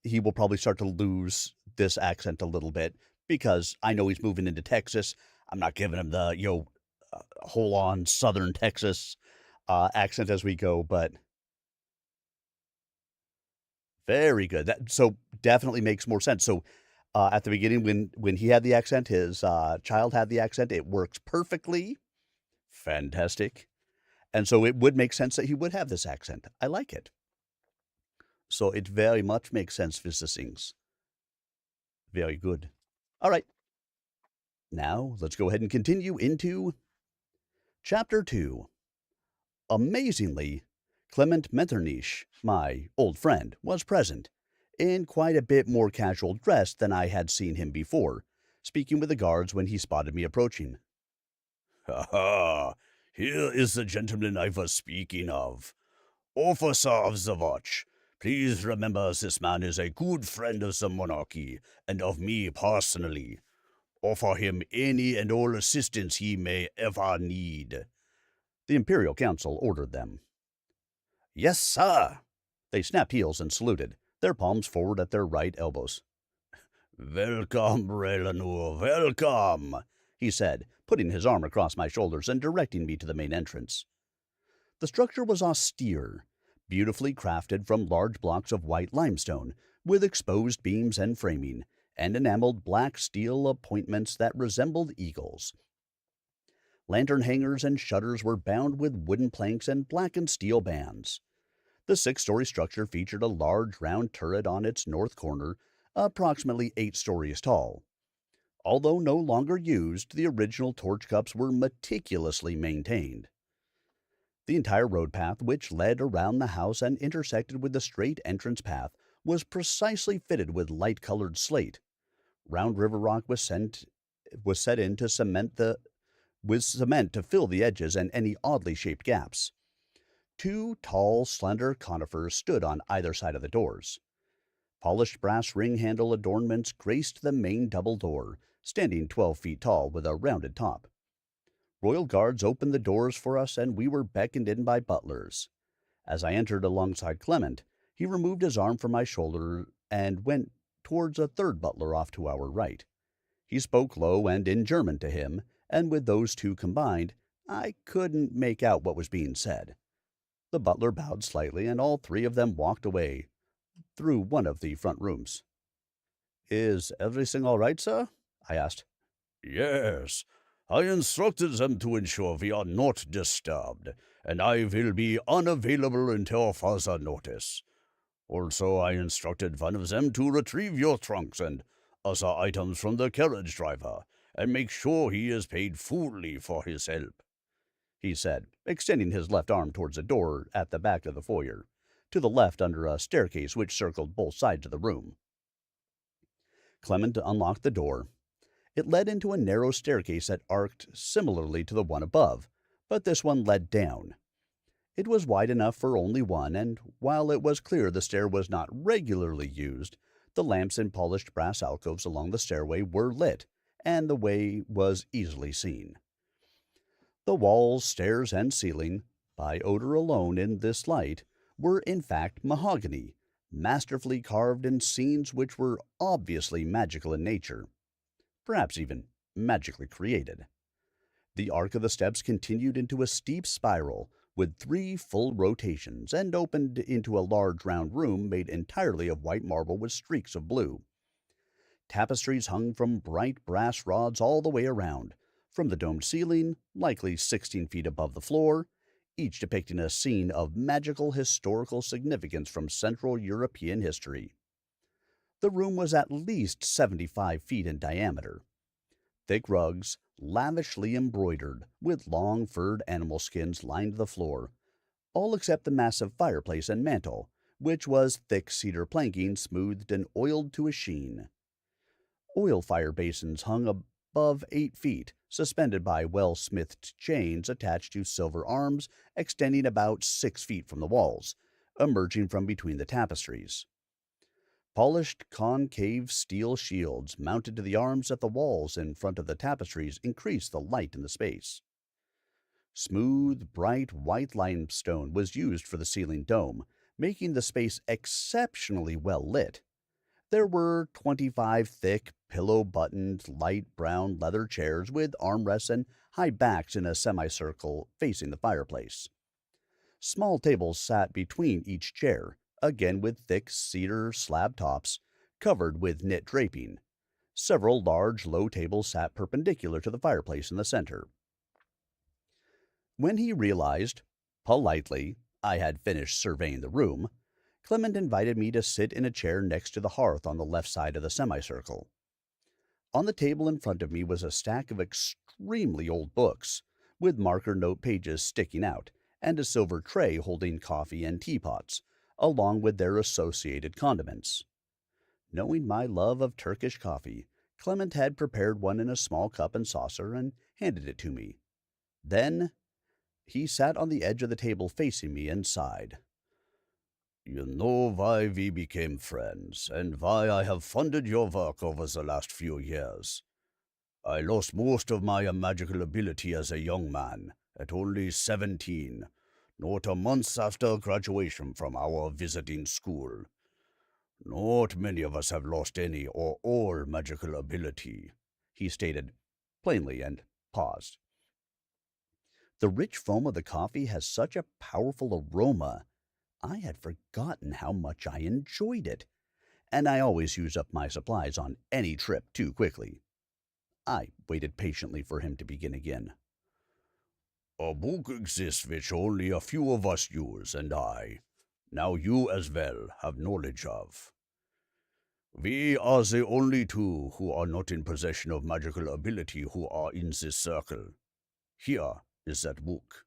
he will probably start to lose this accent a little bit because I know he's moving into Texas. I'm not giving him the whole on Southern Texas accent as we go, but very good. That so definitely makes more sense. So at the beginning, when he had the accent, his child had the accent. It works perfectly. Fantastic. And so it would make sense that he would have this accent. I like it. So it very much makes sense for the things. Very good. All right. Now let's go ahead and continue into Chapter 2. Amazingly, Clement Metternich, my old friend, was present, in quite a bit more casual dress than I had seen him before, speaking with the guards when he spotted me approaching. "Ha ha! Here is the gentleman I was speaking of. Officer of the watch, please remember this man is a good friend of the monarchy and of me personally. Offer him any and all assistance he may ever need," the Imperial Council ordered them. "Yes, sir." They snapped heels and saluted, their palms forward at their right elbows. "Welcome, Raileanu, welcome," he said, putting his arm across my shoulders and directing me to the main entrance. The structure was austere, beautifully crafted from large blocks of white limestone, with exposed beams and framing, and enameled black steel appointments that resembled eagles. Lantern hangers and shutters were bound with wooden planks and blackened steel bands. The six-story structure featured a large round turret on its north corner, approximately 8 stories tall. Although no longer used, the original torch cups were meticulously maintained. The entire road path, which led around the house and intersected with the straight entrance path, was precisely fitted with light-colored slate. Round river rock was set in to with cement to fill the edges and any oddly shaped gaps. 2 tall, slender conifers stood on either side of the doors. Polished brass ring handle adornments graced the main double door, standing 12 feet tall with a rounded top. Royal guards opened the doors for us, and we were beckoned in by butlers. As I entered alongside Clement, he removed his arm from my shoulder and went towards a third butler off to our right. He spoke low and in German to him, and with those two combined, I couldn't make out what was being said. The butler bowed slightly, and all 3 of them walked away through one of the front rooms. "Is everything all right, sir?" I asked. "Yes. I instructed them to ensure we are not disturbed, and I will be unavailable until further notice. Also, I instructed one of them to retrieve your trunks and other items from the carriage driver, and make sure he is paid fully for his help," he said, extending his left arm towards a door at the back of the foyer, to the left under a staircase which circled both sides of the room. Clement unlocked the door. It led into a narrow staircase that arced similarly to the one above, but this one led down. It was wide enough for only one, and while it was clear the stair was not regularly used, the lamps in polished brass alcoves along the stairway were lit, and the way was easily seen. The walls, stairs, and ceiling, by odor alone in this light, were in fact mahogany, masterfully carved in scenes which were obviously magical in nature, perhaps even magically created. The arc of the steps continued into a steep spiral with three full rotations and opened into a large round room made entirely of white marble with streaks of blue. Tapestries hung from bright brass rods all the way around, from the domed ceiling, likely 16 feet above the floor, each depicting a scene of magical historical significance from Central European history. The room was at least 75 feet in diameter. Thick rugs, lavishly embroidered with long furred animal skins, lined the floor, all except the massive fireplace and mantel, which was thick cedar planking smoothed and oiled to a sheen. Oil fire basins hung above 8 feet, suspended by well-smithed chains attached to silver arms extending about 6 feet from the walls, emerging from between the tapestries. Polished concave steel shields mounted to the arms at the walls in front of the tapestries increased the light in the space. Smooth, bright white limestone was used for the ceiling dome, making the space exceptionally well lit. There were 25 thick, pillow-buttoned, light brown leather chairs with armrests and high backs in a semicircle facing the fireplace. Small tables sat between each chair, again with thick cedar slab tops covered with knit draping. Several large, low tables sat perpendicular to the fireplace in the center. When he realized, politely, I had finished surveying the room, Clement invited me to sit in a chair next to the hearth on the left side of the semicircle. On the table in front of me was a stack of extremely old books, with marker note pages sticking out, and a silver tray holding coffee and teapots, along with their associated condiments. Knowing my love of Turkish coffee, Clement had prepared one in a small cup and saucer and handed it to me. Then he sat on the edge of the table facing me and sighed. You know why we became friends, and why I have funded your work over the last few years. I lost most of my magical ability as a young man, at only 17, not a month after graduation from our visiting school. Not many of us have lost any or all magical ability, he stated plainly and paused. The rich foam of the coffee has such a powerful aroma. I had forgotten how much I enjoyed it, and I always use up my supplies on any trip too quickly. I waited patiently for him to begin again. A book exists which only a few of us use, and now you as well, have knowledge of. We are the only two who are not in possession of magical ability who are in this circle. Here is that book.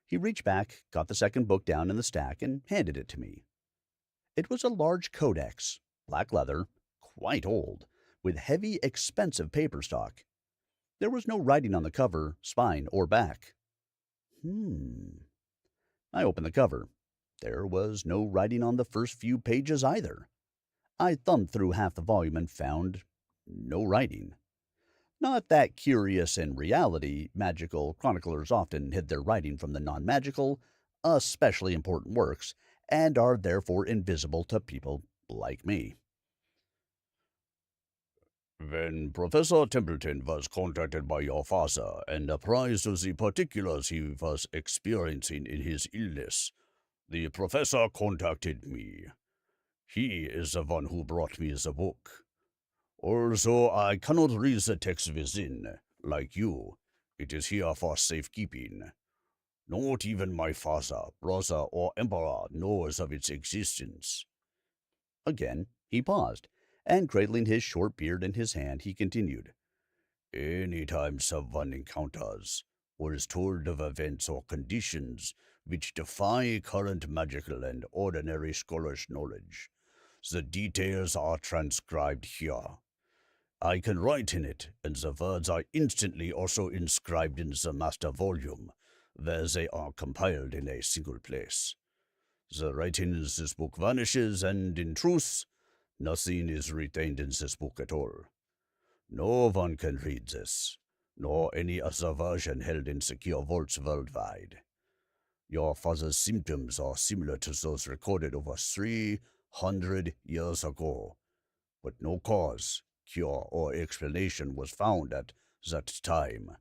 He reached back, got the second book down in the stack, and handed it to me. It was a large codex, black leather, quite old, with heavy, expensive paper stock. There was no writing on the cover, spine, or back. I opened the cover. There was no writing on the first few pages either. I thumbed through half the volume and found no writing. Not that curious in reality, magical chroniclers often hid their writing from the non-magical, especially important works, and are therefore invisible to people like me. When Professor Templeton was contacted by your father and apprised of the particulars he was experiencing in his illness, the professor contacted me. He is the one who brought me the book. Although I cannot read the text within, like you, it is here for safekeeping. Not even my father, brother, or emperor knows of its existence. Again he paused, and cradling his short beard in his hand, he continued. Any time someone encounters or is told of events or conditions which defy current magical and ordinary scholars' knowledge, the details are transcribed here. I can write in it, and the words are instantly also inscribed in the master volume, where they are compiled in a single place. The writing in this book vanishes, and in truth, nothing is retained in this book at all. No one can read this, nor any other version held in secure vaults worldwide. Your father's symptoms are similar to those recorded over 300 years ago, but no cause, cure, or explanation was found at that time.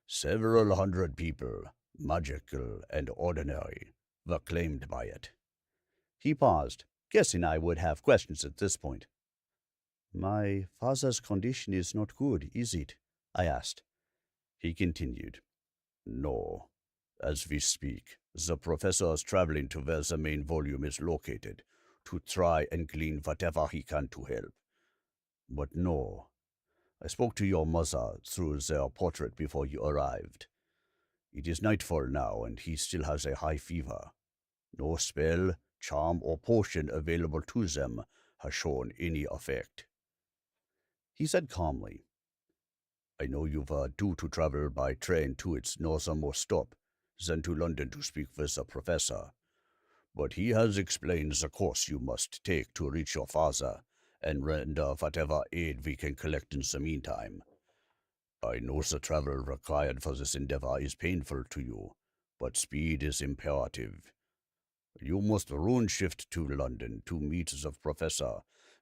Several hundred people, magical and ordinary, were claimed by it. He paused, guessing I would have questions at this point. My father's condition is not good, is it? I asked. He continued. No. As we speak, the professor is traveling to where the main volume is located to try and glean whatever he can to help. But no. I spoke to your mother through their portrait before you arrived. It is nightfall now, and he still has a high fever. No spell, charm, or potion available to them has shown any effect. He said calmly, I know you were due to travel by train to its northernmost stop, then to London to speak with the professor. But he has explained the course you must take to reach your father and render whatever aid we can collect in the meantime. I know the travel required for this endeavor is painful to you, but speed is imperative. You must rune shift to London to meet the professor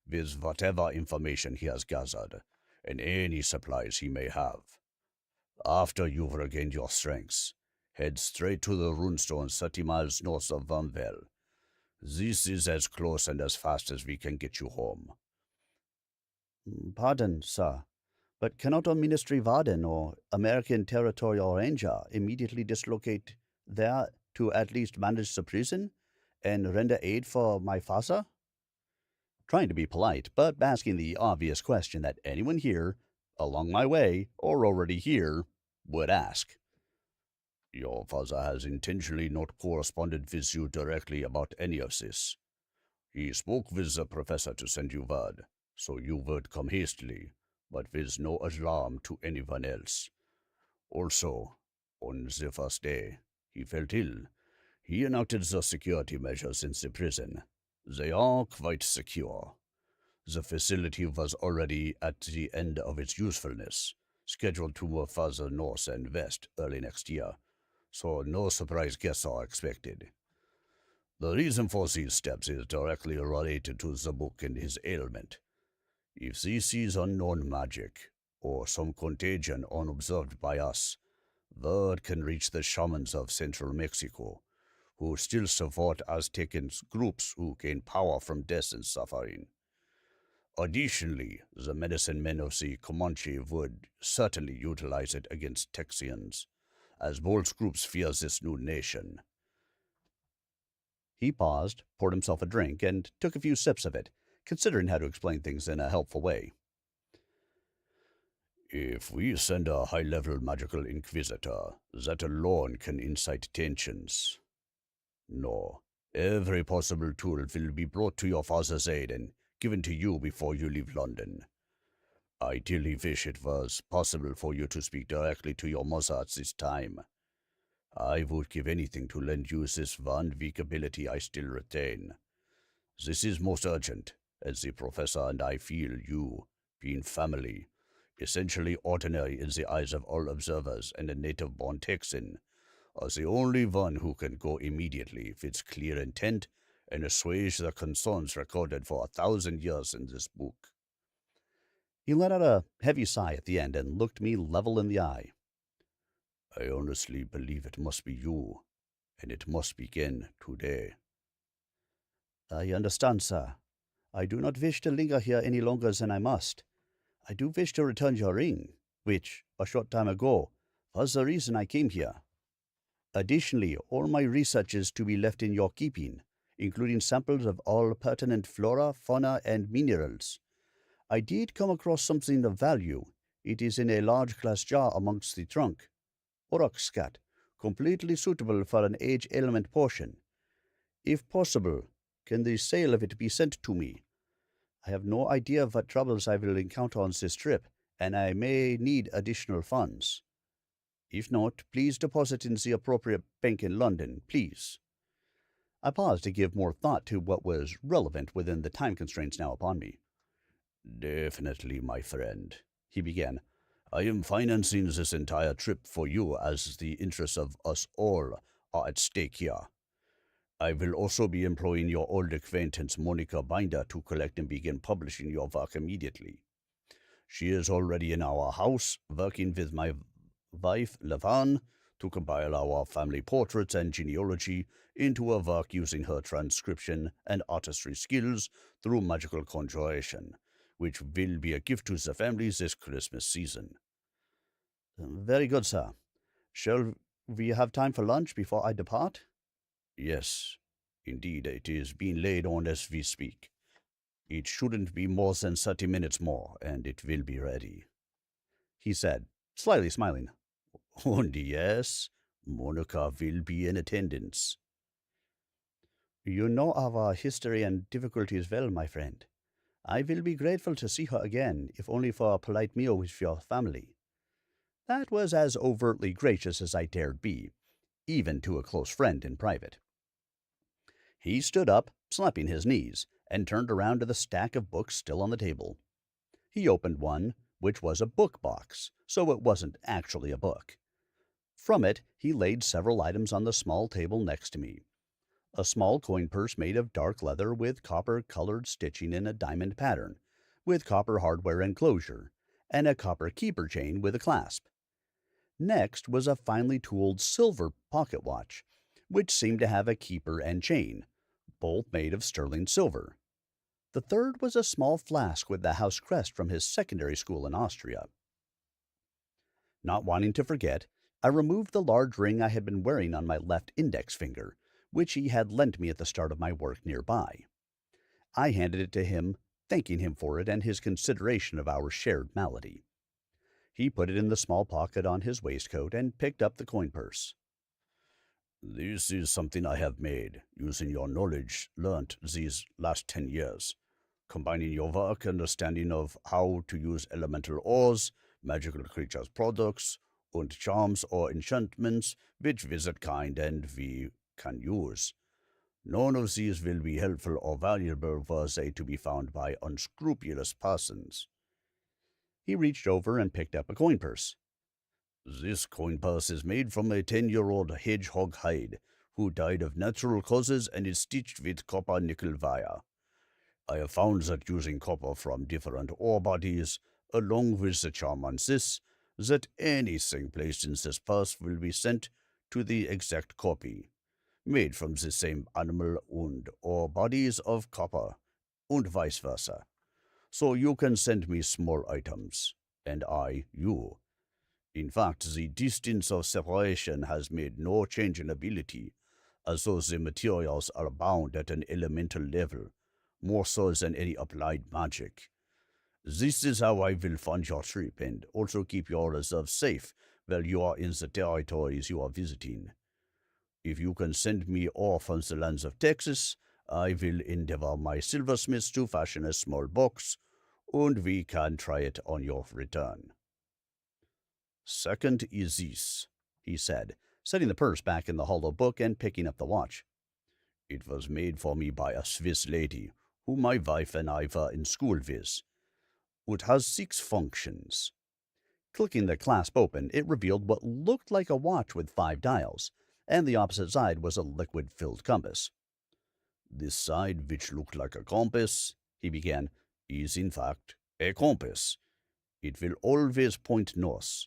with whatever information he has gathered, and any supplies he may have. After you've regained your strength, head straight to the runestone 30 miles north of Vanvel. This is as close and as fast as we can get you home. Pardon, sir, but cannot a Ministry Warden or American Territorial Ranger immediately dislocate there to at least manage the prison and render aid for my father? Trying to be polite, but asking the obvious question that anyone here, along my way, or already here, would ask. Your father has intentionally not corresponded with you directly about any of this. He spoke with the professor to send you word, so you would come hastily, but with no alarm to anyone else. Also, on the first day, he felt ill. He enacted the security measures in the prison. They are quite secure. The facility was already at the end of its usefulness, scheduled to move further north and west early next year, so no surprise guests are expected. The reason for these steps is directly related to the book and his ailment. If this is unknown magic, or some contagion unobserved by us, word can reach the shamans of central Mexico, who still support Aztecan groups who gain power from death and suffering. Additionally, the medicine men of the Comanche would certainly utilize it against Texians, as both groups fear this new nation. He paused, poured himself a drink, and took a few sips of it, considering how to explain things in a helpful way. If we send a high-level magical inquisitor, that alone can incite tensions. No, every possible tool will be brought to your father's aid and given to you before you leave London. I ideally wish it was possible for you to speak directly to your mother at this time. I would give anything to lend you this one weak ability I still retain. This is most urgent, as the professor and I feel you, being family, essentially ordinary in the eyes of all observers and a native-born Texan, are the only one who can go immediately with clear intent and assuage the concerns recorded for 1,000 years in this book. He let out a heavy sigh at the end and looked me level in the eye. I honestly believe it must be you, and it must begin today. I understand, sir. I do not wish to linger here any longer than I must. I do wish to return your ring, which, a short time ago, was the reason I came here. Additionally, all my research is to be left in your keeping, including samples of all pertinent flora, fauna, and minerals. I did come across something of value. It is in a large glass jar amongst the trunk. Orokscat, completely suitable for an age ailment potion. If possible, can the sale of it be sent to me? I have no idea what troubles I will encounter on this trip, and I may need additional funds. If not, please deposit in the appropriate bank in London, please. I paused to give more thought to what was relevant within the time constraints now upon me. Definitely, my friend, he began. I am financing this entire trip for you as the interests of us all are at stake here. I will also be employing your old acquaintance Monica Binder to collect and begin publishing your work immediately. She is already in our house, working with my wife, Levan, to compile our family portraits and genealogy into a work using her transcription and artistry skills through magical conjuration, which will be a gift to the family this Christmas season. Very good, sir. Shall we have time for lunch before I depart? Yes, indeed, it is being laid on as we speak. It shouldn't be more than 30 minutes more, and it will be ready, he said, slyly smiling. And yes, Monica will be in attendance. You know our history and difficulties well, my friend. I will be grateful to see her again, if only for a polite meal with your family. That was as overtly gracious as I dared be, even to a close friend in private. He stood up, slapping his knees, and turned around to the stack of books still on the table. He opened one, which was a book box, so it wasn't actually a book. From it, he laid several items on the small table next to me. A small coin purse made of dark leather with copper-colored stitching in a diamond pattern, with copper hardware enclosure, and a copper keeper chain with a clasp. Next was a finely tooled silver pocket watch, which seemed to have a keeper and chain, both made of sterling silver. The third was a small flask with the house crest from his secondary school in Austria. Not wanting to forget, I removed the large ring I had been wearing on my left index finger, which he had lent me at the start of my work nearby. I handed it to him, thanking him for it and his consideration of our shared malady. He put it in the small pocket on his waistcoat and picked up the coin purse. This is something I have made, using your knowledge learnt these last 10 years, combining your work understanding of how to use elemental ores, magical creatures' products, and charms or enchantments which visit kind and we can use. None of these will be helpful or valuable were they to be found by unscrupulous persons. He reached over and picked up a coin purse. This coin purse is made from a 10-year-old hedgehog hide, who died of natural causes and is stitched with copper nickel wire. I have found that using copper from different ore bodies, along with the charm on this, that anything placed in this purse will be sent to the exact copy, made from the same animal and ore bodies of copper, and vice versa. So you can send me small items, and I you. In fact, the distance of separation has made no change in ability, as though the materials are bound at an elemental level, more so than any applied magic. This is how I will fund your trip and also keep your reserves safe while you are in the territories you are visiting. If you can send me ore from the lands of Texas, I will endeavor my silversmiths to fashion a small box, and we can try it on your return. Second is this, he said, setting the purse back in the hollow book and picking up the watch. It was made for me by a Swiss lady, whom my wife and I were in school with. It has 6 functions. Clicking the clasp open, it revealed what looked like a watch with 5 dials, and the opposite side was a liquid-filled compass. This side, which looked like a compass, he began, is in fact a compass. It will always point north.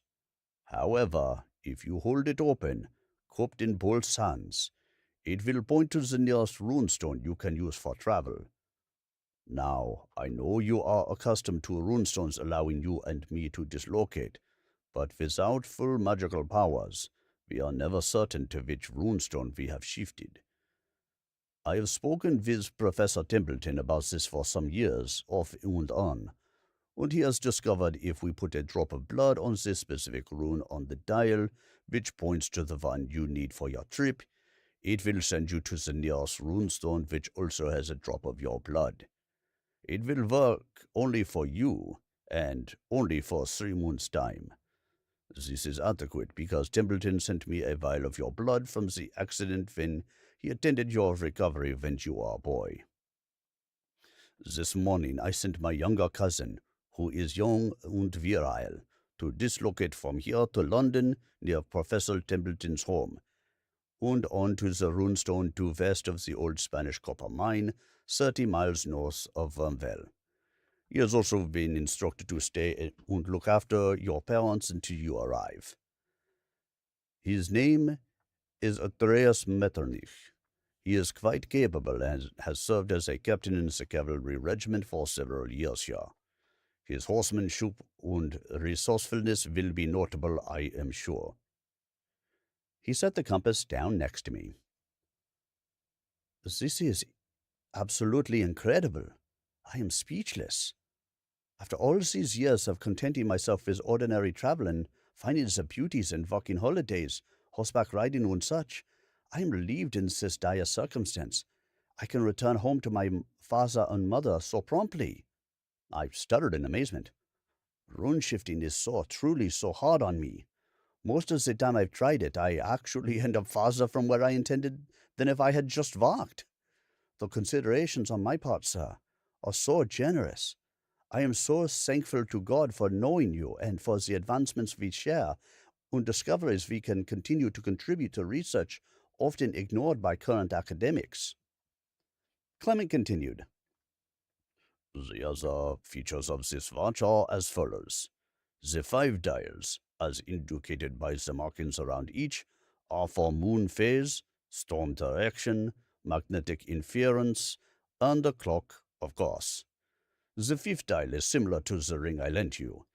However, if you hold it open, cupped in both hands, it will point to the nearest runestone you can use for travel. Now, I know you are accustomed to runestones allowing you and me to dislocate, but without full magical powers, we are never certain to which runestone we have shifted. I have spoken with Professor Templeton about this for some years, off and on, and he has discovered if we put a drop of blood on this specific rune on the dial, which points to the one you need for your trip, it will send you to the nearest runestone which also has a drop of your blood. It will work only for you, and only for 3 months' time. This is adequate because Templeton sent me a vial of your blood from the accident when he attended your recovery when you were a boy. This morning I sent my younger cousin, who is young and virile, to dislocate from here to London near Professor Templeton's home, and on to the runestone due west of the old Spanish copper mine, 30 miles north of Wormville. He has also been instructed to stay and look after your parents until you arrive. His name is Andreas Metternich. He is quite capable and has served as a captain in the cavalry regiment for several years here. His horsemanship and resourcefulness will be notable, I am sure. He set the compass down next to me. This is absolutely incredible. I am speechless. After all these years of contenting myself with ordinary travel and finding the beauties and walking holidays, horseback riding and such, I am relieved in this dire circumstance. I can return home to my father and mother so promptly. I stuttered in amazement. Rune shifting is so truly so hard on me. Most of the time I've tried it, I actually end up farther from where I intended than if I had just walked. The considerations on my part, sir, are so generous. I am so thankful to God for knowing you and for the advancements we share and discoveries we can continue to contribute to research often ignored by current academics. Clement continued. The other features of this watch are as follows. The 5 dials, as indicated by the markings around each, are for moon phase, storm direction, magnetic interference, and the clock, of course. The 5th dial is similar to the ring I lent you.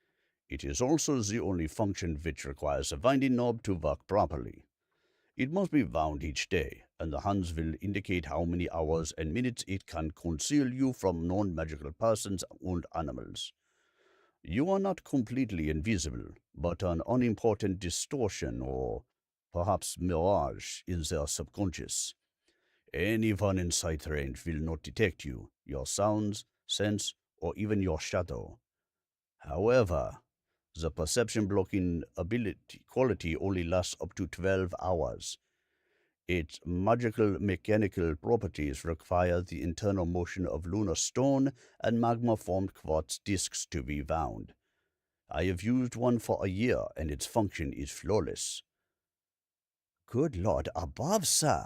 It is also the only function which requires a winding knob to work properly. It must be wound each day, and the hands will indicate how many hours and minutes it can conceal you from non-magical persons and animals. You are not completely invisible, but an unimportant distortion or perhaps mirage in their subconscious. Anyone in sight range will not detect you, your sounds, sense, or even your shadow. However, the perception blocking ability quality only lasts up to 12 hours. Its magical mechanical properties require the internal motion of lunar stone and magma-formed quartz discs to be wound. I have used one for a year, and its function is flawless. Good Lord above, sir!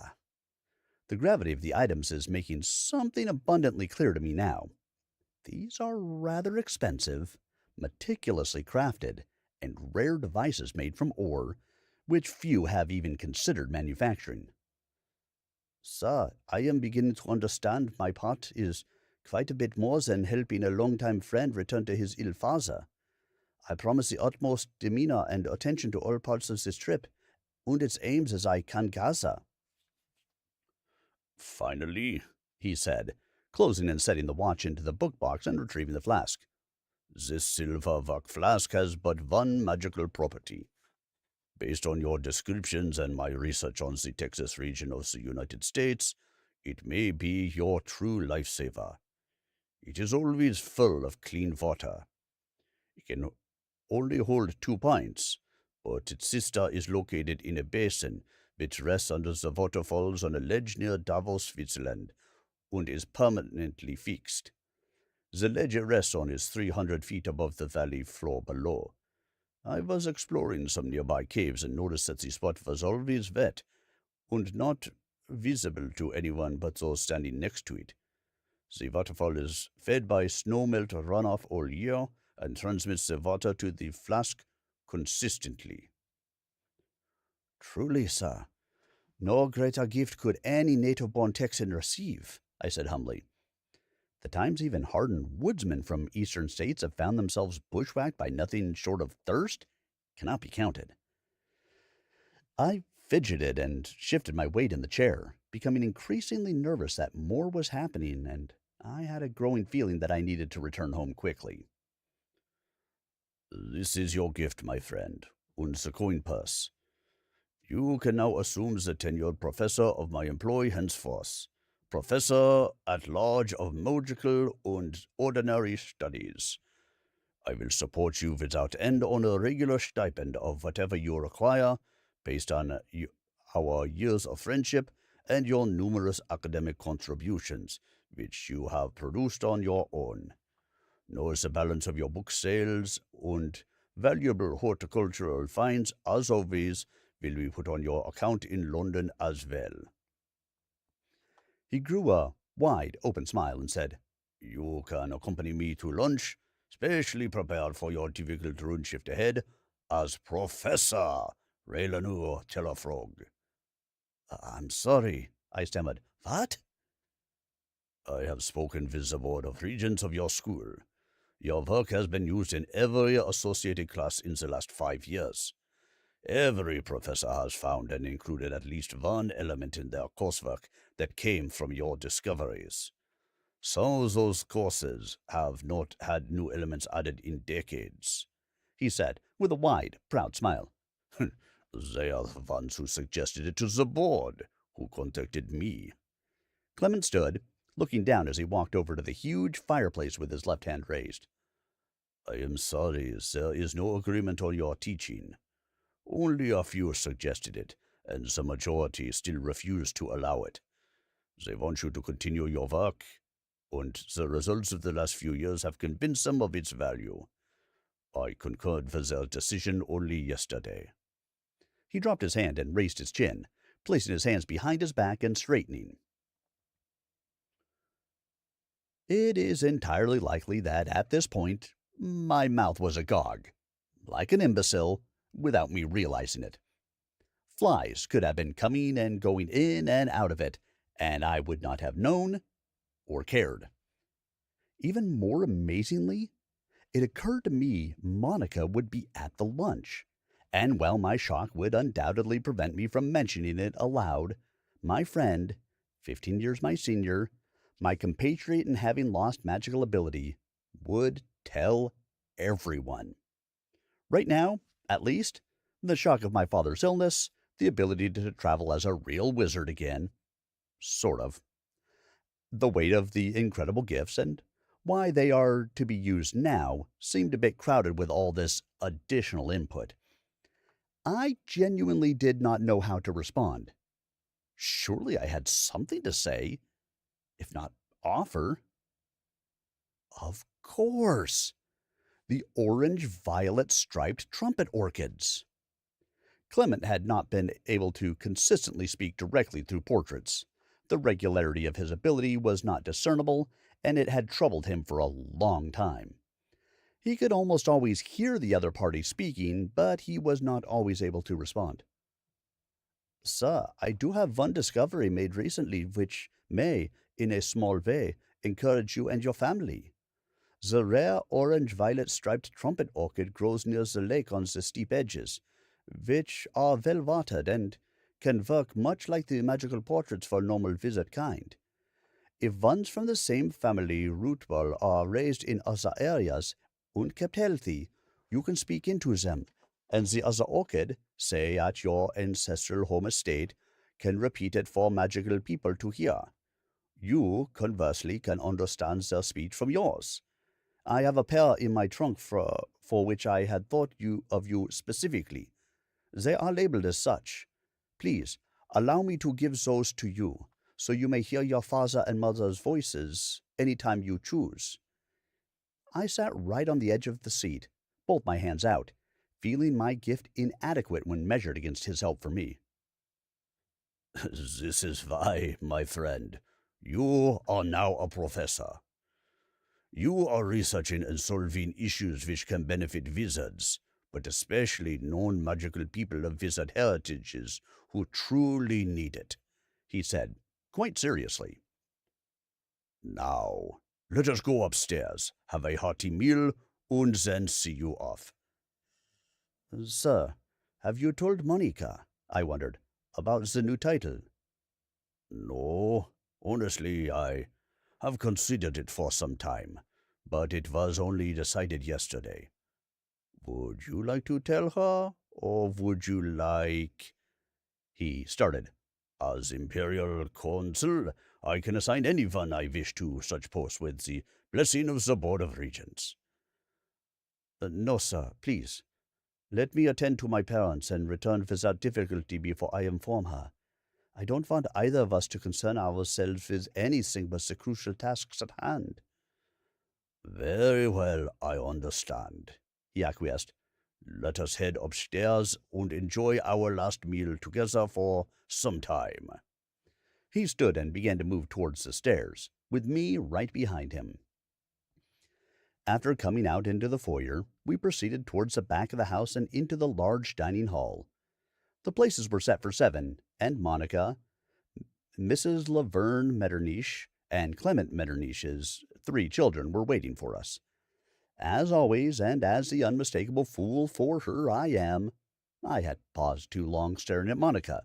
The gravity of the items is making something abundantly clear to me now. These are rather expensive, meticulously crafted, and rare devices made from ore, which few have even considered manufacturing. Sir, I am beginning to understand my part is quite a bit more than helping a long-time friend return to his ill father. I promise the utmost demeanor and attention to all parts of this trip, and its aims as I can gather. Finally, he said, closing and setting the watch into the book box and retrieving the flask. This silver work flask has but one magical property. Based on your descriptions and my research on the Texas region of the United States, it may be your true lifesaver. It is always full of clean water. It can only hold 2 pints, but its sister is located in a basin which rests under the waterfalls on a ledge near Davos, Switzerland, and is permanently fixed. The ledge it rests on is 300 feet above the valley floor below. I was exploring some nearby caves and noticed that the spot was always wet and not visible to anyone but those standing next to it. The waterfall is fed by snowmelt runoff all year and transmits the water to the flask consistently. Truly, sir, no greater gift could any native-born Texan receive, I said humbly. The times even hardened woodsmen from eastern states have found themselves bushwhacked by nothing short of thirst cannot be counted. I fidgeted and shifted my weight in the chair, becoming increasingly nervous that more was happening, and I had a growing feeling that I needed to return home quickly. This is your gift, my friend, and the coin purse. You can now assume the tenured professor of my employ henceforth. Professor at large of magical and ordinary studies. I will support you without end on a regular stipend of whatever you require, based on our years of friendship and your numerous academic contributions, which you have produced on your own. Knows the balance of your book sales and valuable horticultural finds, as always, will be put on your account in London as well. He grew a wide, open smile and said, You can accompany me to lunch, specially prepared for your difficult rune shift ahead, as Professor Raileanu Tellafrog. I'm sorry, I stammered. What? I have spoken with the Board of Regents of your school. Your work has been used in every associated class in the last 5 years. Every professor has found and included at least one element in their coursework that came from your discoveries. Some of those courses have not had new elements added in decades, he said, with a wide, proud smile. They are the ones who suggested it to the board, who contacted me. Clement stood, looking down as he walked over to the huge fireplace with his left hand raised. I am sorry, there is no agreement on your teaching. Only a few suggested it, and the majority still refuse to allow it. They want you to continue your work, and the results of the last few years have convinced them of its value. I concurred with their decision only yesterday. He dropped his hand and raised his chin, placing his hands behind his back and straightening. It is entirely likely that at this point, my mouth was agog, like an imbecile, without me realizing it. Flies could have been coming and going in and out of it, and I would not have known or cared. Even more amazingly, it occurred to me Monica would be at the lunch, and while my shock would undoubtedly prevent me from mentioning it aloud, my friend, 15 years my senior, my compatriot in having lost magical ability, would tell everyone. Right now, at least, the shock of my father's illness, the ability to travel as a real wizard again, sort of, the weight of the incredible gifts, and why they are to be used now seemed a bit crowded with all this additional input. I genuinely did not know how to respond. Surely I had something to say, if not offer. Of course, the orange-violet striped trumpet orchids. Clement had not been able to consistently speak directly through portraits. The regularity of his ability was not discernible, and it had troubled him for a long time. He could almost always hear the other party speaking, but he was not always able to respond. Sir, I do have one discovery made recently which may, in a small way, encourage you and your family. The rare orange-violet striped trumpet orchid grows near the lake on the steep edges, which are well watered and can work much like the magical portraits for normal wizard kind. If ones from the same family root ball are raised in other areas and kept healthy, you can speak into them, and the other orchid, say at your ancestral home estate, can repeat it for magical people to hear. You, conversely, can understand their speech from yours. I have a pair in my trunk for which I had thought of you specifically. They are labeled as such. Please, allow me to give those to you, so you may hear your father and mother's voices any time you choose. I sat right on the edge of the seat, both my hands out, feeling my gift inadequate when measured against his help for me. This is why, my friend, you are now a professor. You are researching and solving issues which can benefit wizards, but especially non-magical people of wizard heritages who truly need it, he said, quite seriously. Now, let us go upstairs, have a hearty meal, and then see you off. Sir, have you told Monica, I wondered, about the new title? No, honestly, I have considered it for some time, but it was only decided yesterday. Would you like to tell her, or would you like... He started. As Imperial Consul, I can assign anyone I wish to such posts with the blessing of the Board of Regents. No, sir, please. Let me attend to my parents and return without difficulty before I inform her. I don't want either of us to concern ourselves with anything but the crucial tasks at hand. Very well, I understand, he acquiesced. Let us head upstairs and enjoy our last meal together for some time. He stood and began to move towards the stairs, with me right behind him. After coming out into the foyer, we proceeded towards the back of the house and into the large dining hall. The places were set for 7, and Monica, Mrs. Laverne Metternich, and Clement Metternich's 3 children were waiting for us. As always, and as the unmistakable fool for her I am, I had paused too long staring at Monica,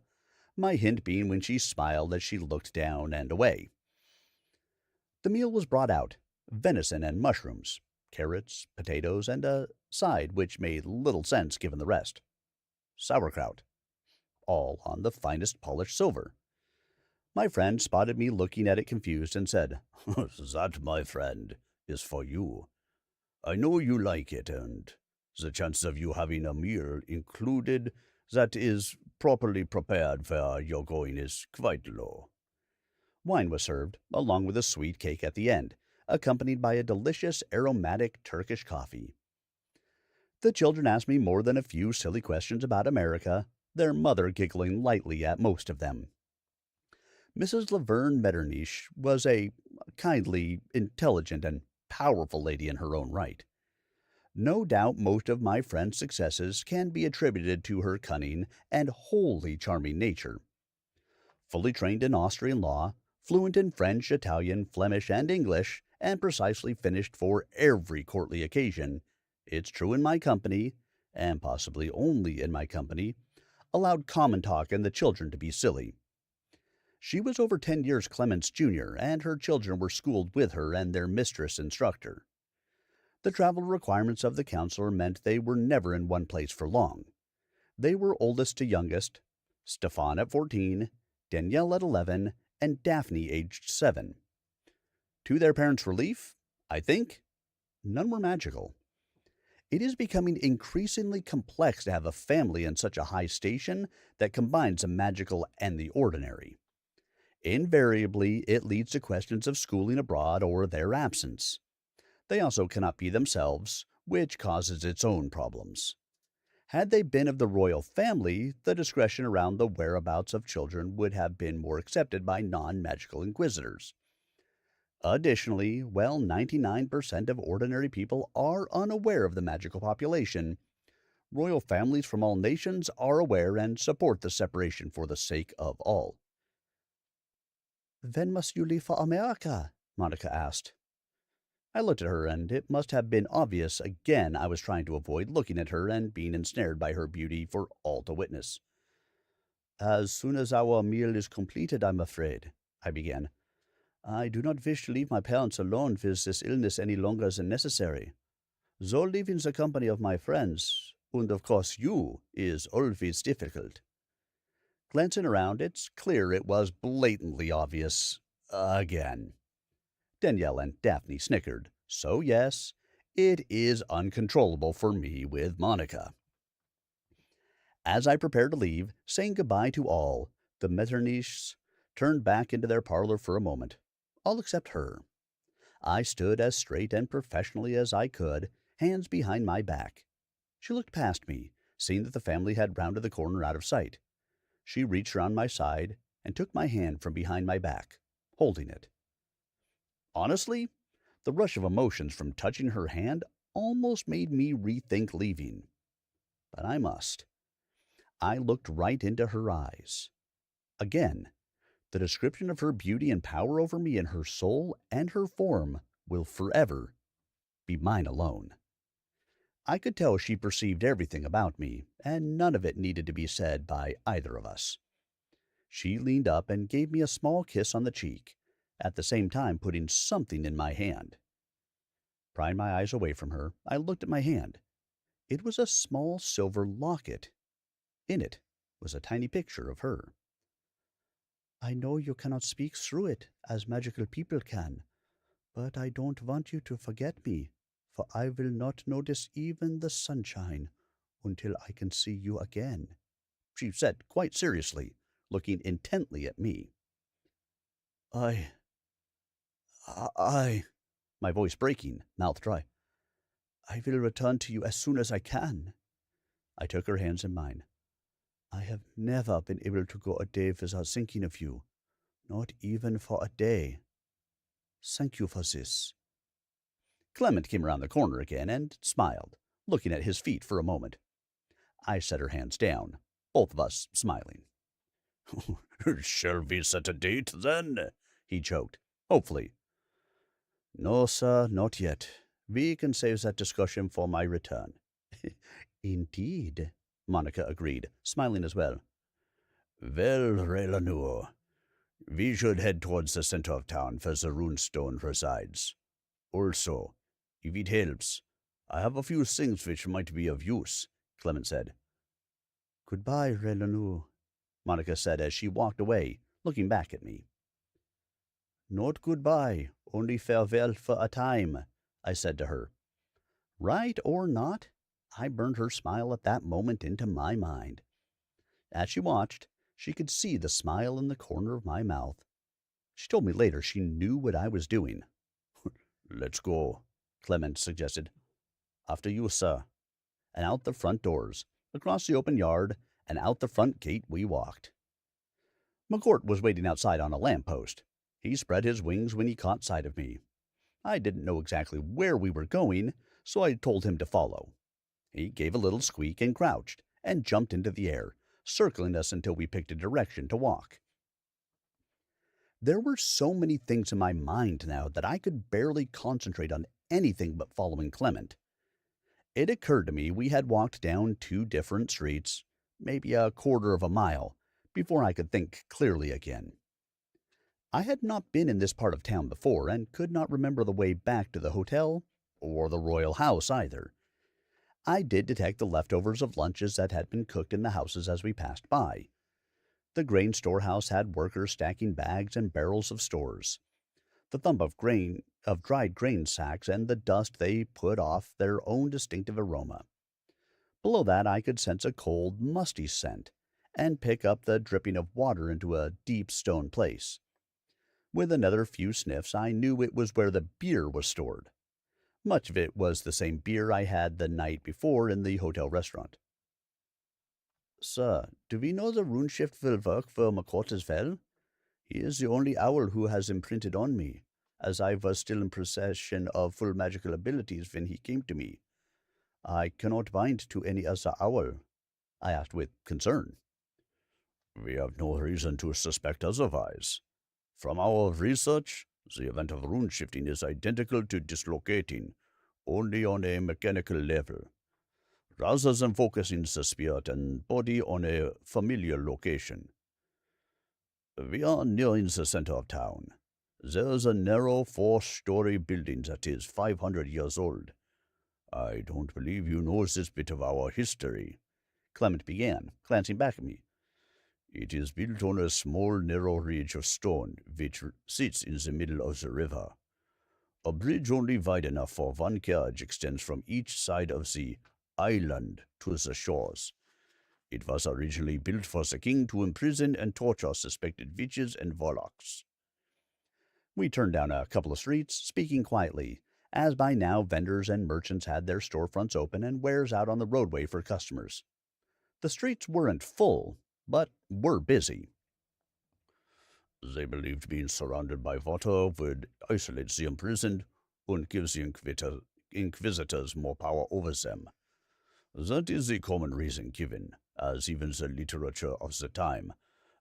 my hint being when she smiled as she looked down and away. The meal was brought out, venison and mushrooms, carrots, potatoes, and a side which made little sense given the rest. Sauerkraut, all on the finest polished silver. My friend spotted me looking at it confused and said, That, my friend, is for you. I know you like it, and the chances of you having a meal included that is properly prepared where you're going is quite low. Wine was served, along with a sweet cake at the end, accompanied by a delicious aromatic Turkish coffee. The children asked me more than a few silly questions about America, their mother giggling lightly at most of them. Mrs. Laverne Metternich was a kindly, intelligent, and powerful lady in her own right. No doubt most of my friend's successes can be attributed to her cunning and wholly charming nature. Fully trained in Austrian law, fluent in French, Italian, Flemish, and English, and precisely finished for every courtly occasion, it's true in my company, and possibly only in my company, allowed common talk and the children to be silly. She was over 10 years Clement's junior, and her children were schooled with her and their mistress instructor. The travel requirements of the counselor meant they were never in one place for long. They were oldest to youngest, Stefan at 14, Danielle at 11, and Daphne aged 7. To their parents' relief, I think, none were magical. It is becoming increasingly complex to have a family in such a high station that combines the magical and the ordinary. Invariably, it leads to questions of schooling abroad or their absence. They also cannot be themselves, which causes its own problems. Had they been of the royal family, the discretion around the whereabouts of children would have been more accepted by non-magical inquisitors. Additionally, 99% of ordinary people are unaware of the magical population. Royal families from all nations are aware and support the separation for the sake of all. When must you leave for America? Monica asked. I looked at her, and it must have been obvious again I was trying to avoid looking at her and being ensnared by her beauty for all to witness. As soon as our meal is completed, I'm afraid, I began. I do not wish to leave my parents alone with this illness any longer than necessary. Though leaving the company of my friends, and of course you, is always difficult. Glancing around, it's clear it was blatantly obvious. Again. Danielle and Daphne snickered. So yes, it is uncontrollable for me with Monica. As I prepared to leave, saying goodbye to all, the Metternichs turned back into their parlor for a moment, all except her. I stood as straight and professionally as I could, hands behind my back. She looked past me, seeing that the family had rounded the corner out of sight. She reached around my side and took my hand from behind my back, holding it. Honestly, the rush of emotions from touching her hand almost made me rethink leaving. But I must. I looked right into her eyes. Again, the description of her beauty and power over me in her soul and her form will forever be mine alone. I could tell she perceived everything about me, and none of it needed to be said by either of us. She leaned up and gave me a small kiss on the cheek, at the same time putting something in my hand. Prying my eyes away from her, I looked at my hand. It was a small silver locket. In it was a tiny picture of her. I know you cannot speak through it, as magical people can, but I don't want you to forget me, for I will not notice even the sunshine until I can see you again, she said quite seriously, looking intently at me. I, I, my voice breaking, mouth dry. I will return to you as soon as I can. I took her hands in mine. I have never been able to go a day without thinking of you, not even for a day. Thank you for this. Clement came around the corner again and smiled, looking at his feet for a moment. I set her hands down, both of us smiling. Shall we set a date, then? He choked, hopefully. No, sir, not yet. We can save that discussion for my return. Indeed, Monica agreed, smiling as well. Well, Raileanu, we should head towards the center of town where the runestone resides. Also, if it helps, I have a few things which might be of use, Clement said. Goodbye, Raileanu, Monica said as she walked away, looking back at me. Not goodbye, only farewell for a time, I said to her. Right or not, I burned her smile at that moment into my mind. As she watched, she could see the smile in the corner of my mouth. She told me later she knew what I was doing. Let's go, Clement suggested. After you, sir. And out the front doors, across the open yard, and out the front gate we walked. McCourt was waiting outside on a lamp-post. He spread his wings when he caught sight of me. I didn't know exactly where we were going, so I told him to follow. He gave a little squeak and crouched, and jumped into the air, circling us until we picked a direction to walk. There were so many things in my mind now that I could barely concentrate on anything but following Clement. It occurred to me we had walked down 2 different streets, maybe a quarter of a mile, before I could think clearly again. I had not been in this part of town before and could not remember the way back to the hotel or the royal house either. I did detect the leftovers of lunches that had been cooked in the houses as we passed by. The grain storehouse had workers stacking bags and barrels of stores. The thump of dried grain sacks and the dust they put off their own distinctive aroma. Below that I could sense a cold, musty scent, and pick up the dripping of water into a deep stone place. With another few sniffs, I knew it was where the beer was stored. Much of it was the same beer I had the night before in the hotel restaurant. Sir, do we know the rune shift will work for McCourt as well? He is the only owl who has imprinted on me, as I was still in possession of full magical abilities when he came to me. I cannot bind to any other owl, I asked with concern. We have no reason to suspect otherwise. From our research, the event of rune shifting is identical to dislocating, only on a mechanical level. Rather than focusing the spirit and body on a familiar location. We are nearing the center of town. There is a narrow 4-story building that is 500 years old. I don't believe you know this bit of our history, Clement began, glancing back at me. It is built on a small, narrow ridge of stone which sits in the middle of the river. A bridge only wide enough for one carriage extends from each side of the island to the shores. It was originally built for the king to imprison and torture suspected witches and warlocks. We turned down a couple of streets, speaking quietly, as by now vendors and merchants had their storefronts open and wares out on the roadway for customers. The streets weren't full, but were busy. They believed being surrounded by water would isolate the imprisoned and give the inquisitors more power over them. That is the common reason given, as even the literature of the time,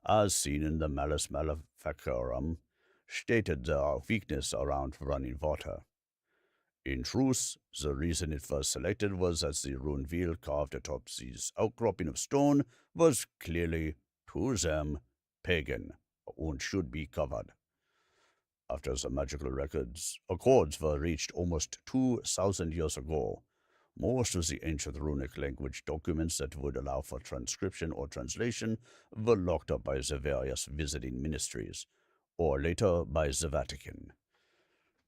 as seen in the Malleus Maleficarum, stated their weakness around running water. In truth, the reason it was selected was that the rune wheel carved atop this outcropping of stone was clearly, to them, pagan, and should be covered. After the magical accords were reached almost 2,000 years ago, most of the ancient runic language documents that would allow for transcription or translation were locked up by the various visiting ministries, or later by the Vatican.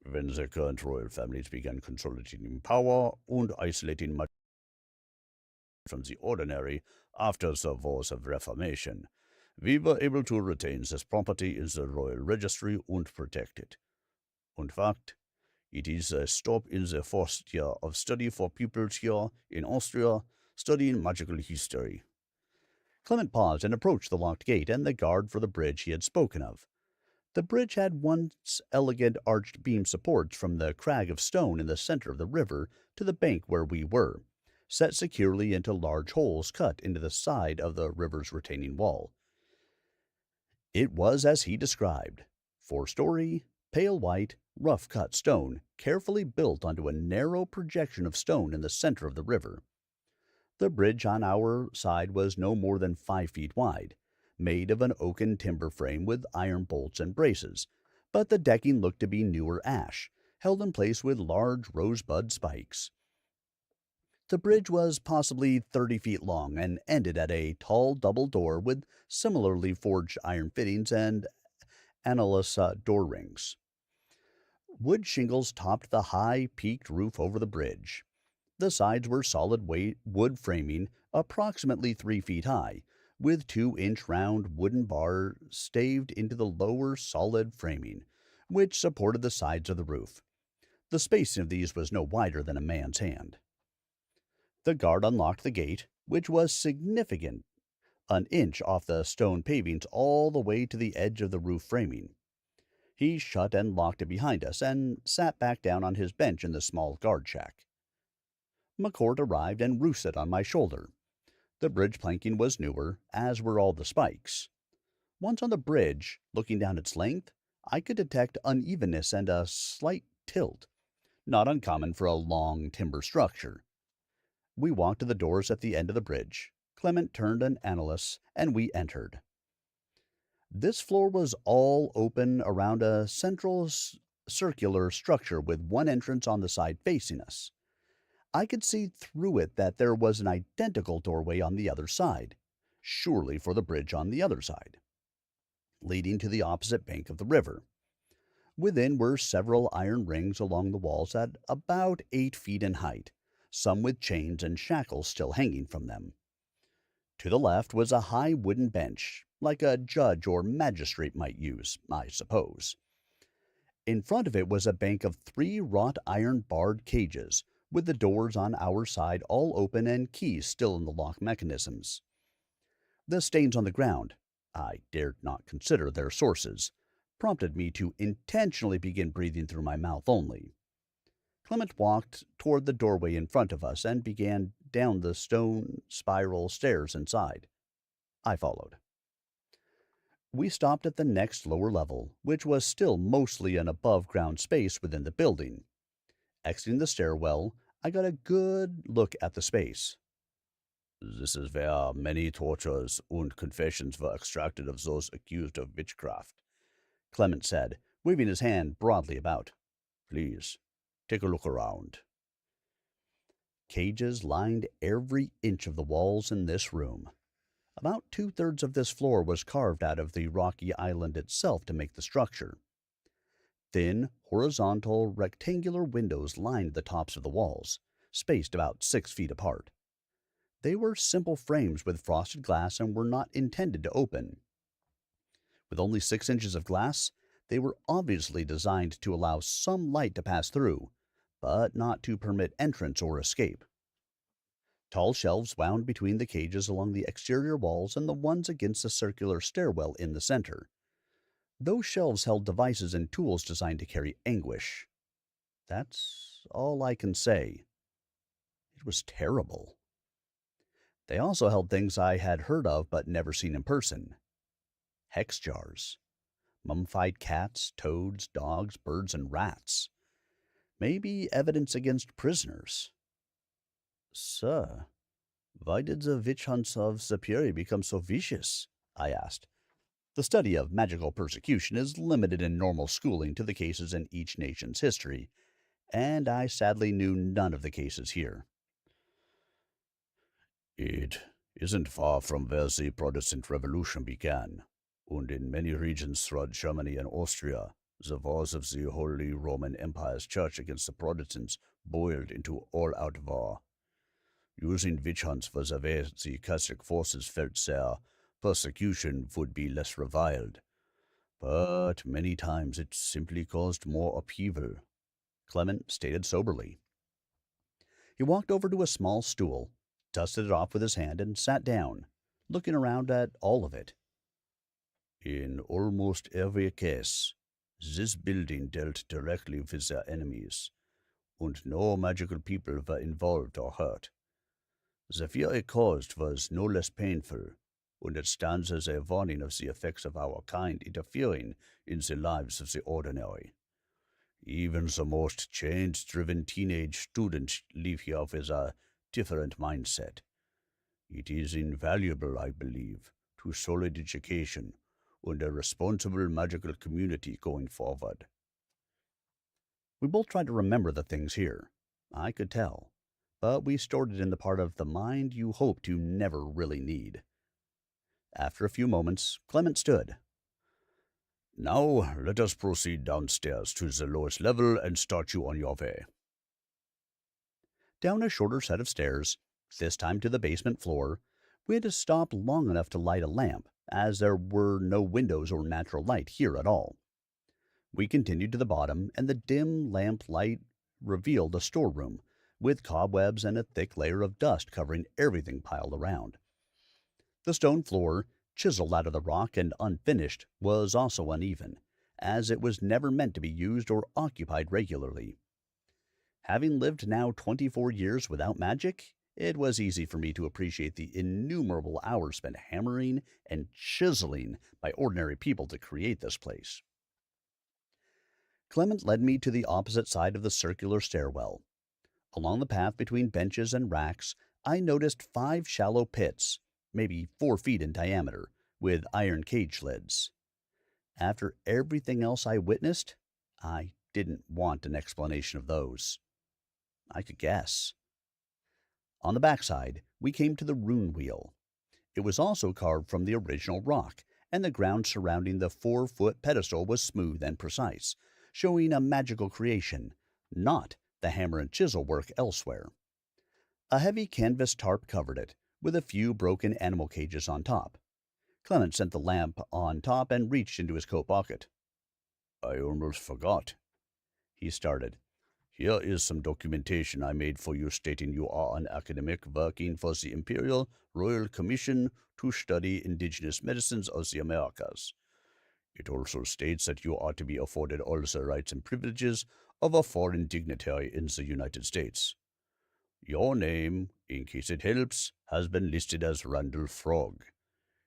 When the current royal families began consolidating power and isolating much from the ordinary after the Wars of Reformation, we were able to retain this property in the royal registry and protect it. In fact, it is a stop in the first year of study for pupils here in Austria studying magical history. Clement paused and approached the locked gate and the guard for the bridge he had spoken of. The bridge had once elegant arched beam supports from the crag of stone in the center of the river to the bank where we were, set securely into large holes cut into the side of the river's retaining wall. It was as he described, 4-story, pale white, rough-cut stone, carefully built onto a narrow projection of stone in the center of the river. The bridge on our side was no more than 5 feet wide, made of an oaken timber frame with iron bolts and braces, but the decking looked to be newer ash, held in place with large rosebud spikes. The bridge was possibly 30 feet long and ended at a tall double door with similarly forged iron fittings and analyst door rings. Wood shingles topped the high, peaked roof over the bridge. The sides were solid wood framing, approximately 3 feet high, with 2-inch round wooden bars staved into the lower solid framing, which supported the sides of the roof. The spacing of these was no wider than a man's hand. The guard unlocked the gate, which was significant, an inch off the stone pavings all the way to the edge of the roof framing. He shut and locked it behind us and sat back down on his bench in the small guard shack. McCourt arrived and roosted on my shoulder. The bridge planking was newer, as were all the spikes. Once on the bridge, looking down its length, I could detect unevenness and a slight tilt, not uncommon for a long timber structure. We walked to the doors at the end of the bridge. Clement turned an analyst, and we entered. This floor was all open around a central circular structure with one entrance on the side facing us. I could see through it that there was an identical doorway on the other side, surely for the bridge on the other side, leading to the opposite bank of the river. Within were several iron rings along the walls at about 8 feet in height, some with chains and shackles still hanging from them. To the left was a high wooden bench, like a judge or magistrate might use, I suppose. In front of it was a bank of 3 wrought iron barred cages, with the doors on our side all open and keys still in the lock mechanisms. The stains on the ground, I dared not consider their sources, prompted me to intentionally begin breathing through my mouth only. Clement walked toward the doorway in front of us and began down the stone spiral stairs inside. I followed. We stopped at the next lower level, which was still mostly an above-ground space within the building. Exiting the stairwell, I got a good look at the space. This is where many tortures and confessions were extracted of those accused of witchcraft, Clement said, waving his hand broadly about. Please, take a look around. Cages lined every inch of the walls in this room. About 2/3 of this floor was carved out of the rocky island itself to make the structure. Thin, horizontal, rectangular windows lined the tops of the walls, spaced about 6 feet apart. They were simple frames with frosted glass and were not intended to open. With only 6 inches of glass, they were obviously designed to allow some light to pass through, but not to permit entrance or escape. Tall shelves wound between the cages along the exterior walls and the ones against the circular stairwell in the center. Those shelves held devices and tools designed to carry anguish. That's all I can say. It was terrible. They also held things I had heard of but never seen in person. Hex jars. Mummified cats, toads, dogs, birds, and rats. Maybe evidence against prisoners. Sir, why did the witch hunts of the period become so vicious? I asked. The study of magical persecution is limited in normal schooling to the cases in each nation's history, and I sadly knew none of the cases here. It isn't far from where the Protestant Revolution began, and in many regions throughout Germany and Austria, The wars of the Holy Roman Empire's Church against the Protestants boiled into all-out war. Using witch hunts was a way the Catholic forces felt their persecution would be less reviled, but many times it simply caused more upheaval, Clement stated soberly. He walked over to a small stool, dusted it off with his hand, and sat down, looking around at all of it. In almost every case, this building dealt directly with their enemies, and no magical people were involved or hurt. The fear it caused was no less painful, and it stands as a warning of the effects of our kind interfering in the lives of the ordinary. Even the most change-driven teenage students leave here with a different mindset. It is invaluable, I believe, to solid education and a responsible magical community going forward. We both tried to remember the things here. I could tell. But we stored it in the part of the mind you hope to never really need. After a few moments, Clement stood. Now let us proceed downstairs to the lowest level and start you on your way. Down a shorter set of stairs, this time to the basement floor, we had to stop long enough to light a lamp, as there were no windows or natural light here at all. We continued to the bottom, and the dim lamp light revealed a storeroom, with cobwebs and a thick layer of dust covering everything piled around. The stone floor, chiseled out of the rock and unfinished, was also uneven, as it was never meant to be used or occupied regularly. Having lived now 24 years without magic, it was easy for me to appreciate the innumerable hours spent hammering and chiseling by ordinary people to create this place. Clement led me to the opposite side of the circular stairwell. Along the path between benches and racks, I noticed 5 shallow pits, maybe 4 feet in diameter, with iron cage lids. After everything else I witnessed, I didn't want an explanation of those. I could guess. On the backside, we came to the rune wheel. It was also carved from the original rock, and the ground surrounding the 4-foot pedestal was smooth and precise, showing a magical creation, not the hammer and chisel work elsewhere. A heavy canvas tarp covered it, with a few broken animal cages on top. Clement sent the lamp on top and reached into his coat pocket. I almost forgot, he started. Here is some documentation I made for you stating you are an academic working for the Imperial Royal Commission to study indigenous medicines of the Americas. It also states that you are to be afforded all the rights and privileges of a foreign dignitary in the United States. Your name, in case it helps, has been listed as Raileanu Frog.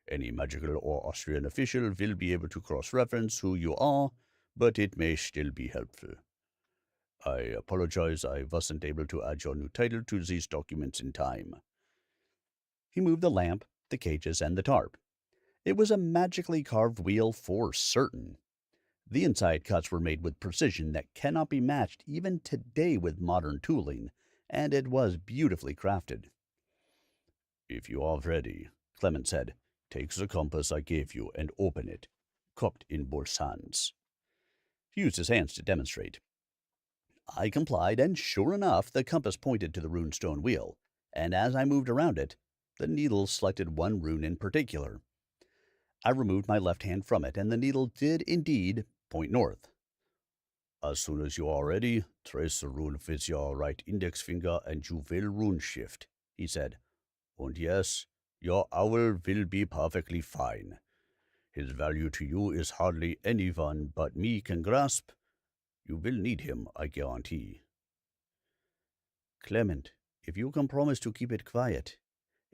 Any magical or Austrian official will be able to cross-reference who you are, but it may still be helpful. I apologize I wasn't able to add your new title to these documents in time. He moved the lamp, the cages, and the tarp. It was a magically carved wheel for certain. The inside cuts were made with precision that cannot be matched even today with modern tooling, and it was beautifully crafted. If you are ready, Clement said, take the compass I gave you and open it, cupped in both hands. He used his hands to demonstrate. I complied, and sure enough, the compass pointed to the runestone wheel, and as I moved around it, the needle selected one rune in particular. I removed my left hand from it, and the needle did indeed point north. As soon as you are ready, trace the rune with your right index finger and you will rune shift, he said. And yes, your owl will be perfectly fine. His value to you is hardly anyone but me can grasp. You will need him, I guarantee. Clement, if you can promise to keep it quiet,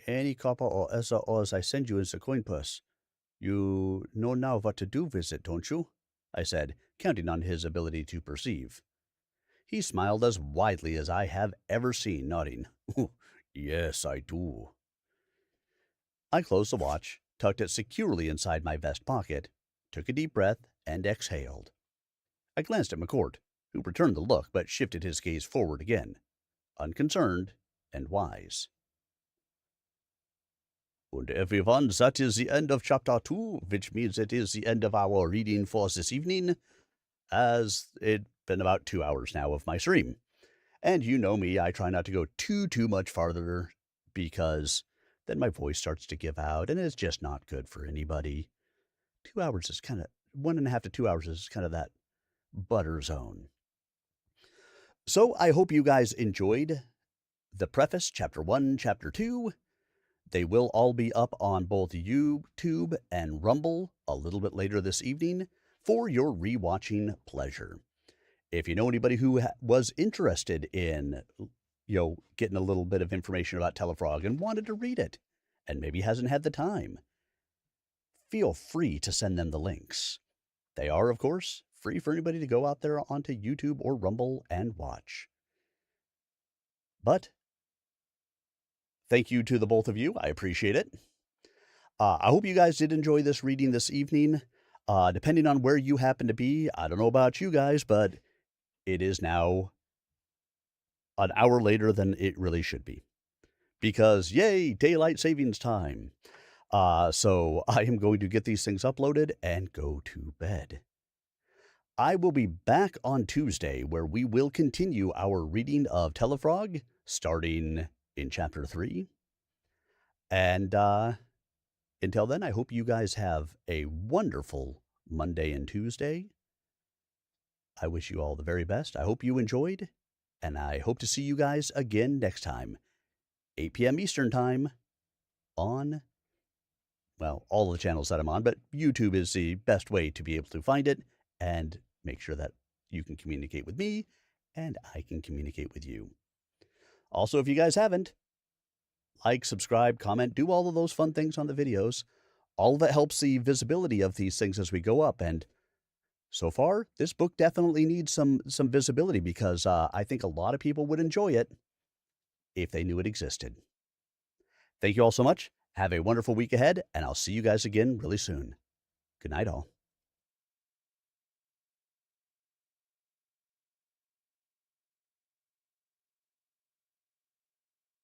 any copper or other ores I send you in the coin purse, you know now what to do with it, don't you? I said, counting on his ability to perceive. He smiled as widely as I have ever seen, nodding. Yes, I do. I closed the watch, tucked it securely inside my vest pocket, took a deep breath, and exhaled. I glanced at McCourt, who returned the look but shifted his gaze forward again, unconcerned and wise. And everyone, that is the end of Chapter 2, which means it is the end of our reading for this evening. as it's been about 2 hours now of my stream. And you know me, I try not to go too much farther because then my voice starts to give out, and it's just not good for anybody. 2 hours is kinda 1.5 to 2 hours is kind of that butter zone. So I hope you guys enjoyed the preface, chapter 1, chapter 2. They will all be up on both YouTube and Rumble a little bit later this evening for your rewatching pleasure. If you know anybody who was interested in, getting a little bit of information about Tellafrog and wanted to read it, and maybe hasn't had the time, feel free to send them the links. They are, of course, free for anybody to go out there onto YouTube or Rumble and watch. But thank you to the both of you. I appreciate it. I hope you guys did enjoy this reading this evening. Depending on where you happen to be, I don't know about you guys, but it is now an hour later than it really should be. Because, yay, daylight savings time. So I am going to get these things uploaded and go to bed. I will be back on Tuesday, where we will continue our reading of Tellafrog, starting in Chapter 3. And until then, I hope you guys have a wonderful Monday and Tuesday. I wish you all the very best. I hope you enjoyed, and I hope to see you guys again next time, 8 p.m. Eastern Time, on, well, all the channels that I'm on, but YouTube is the best way to be able to find it and make sure that you can communicate with me and I can communicate with you. Also, if you guys haven't, like, subscribe, comment, do all of those fun things on the videos. All of it helps the visibility of these things as we go up. And so far, this book definitely needs some visibility because I think a lot of people would enjoy it if they knew it existed. Thank you all so much. Have a wonderful week ahead, and I'll see you guys again really soon. Good night, all.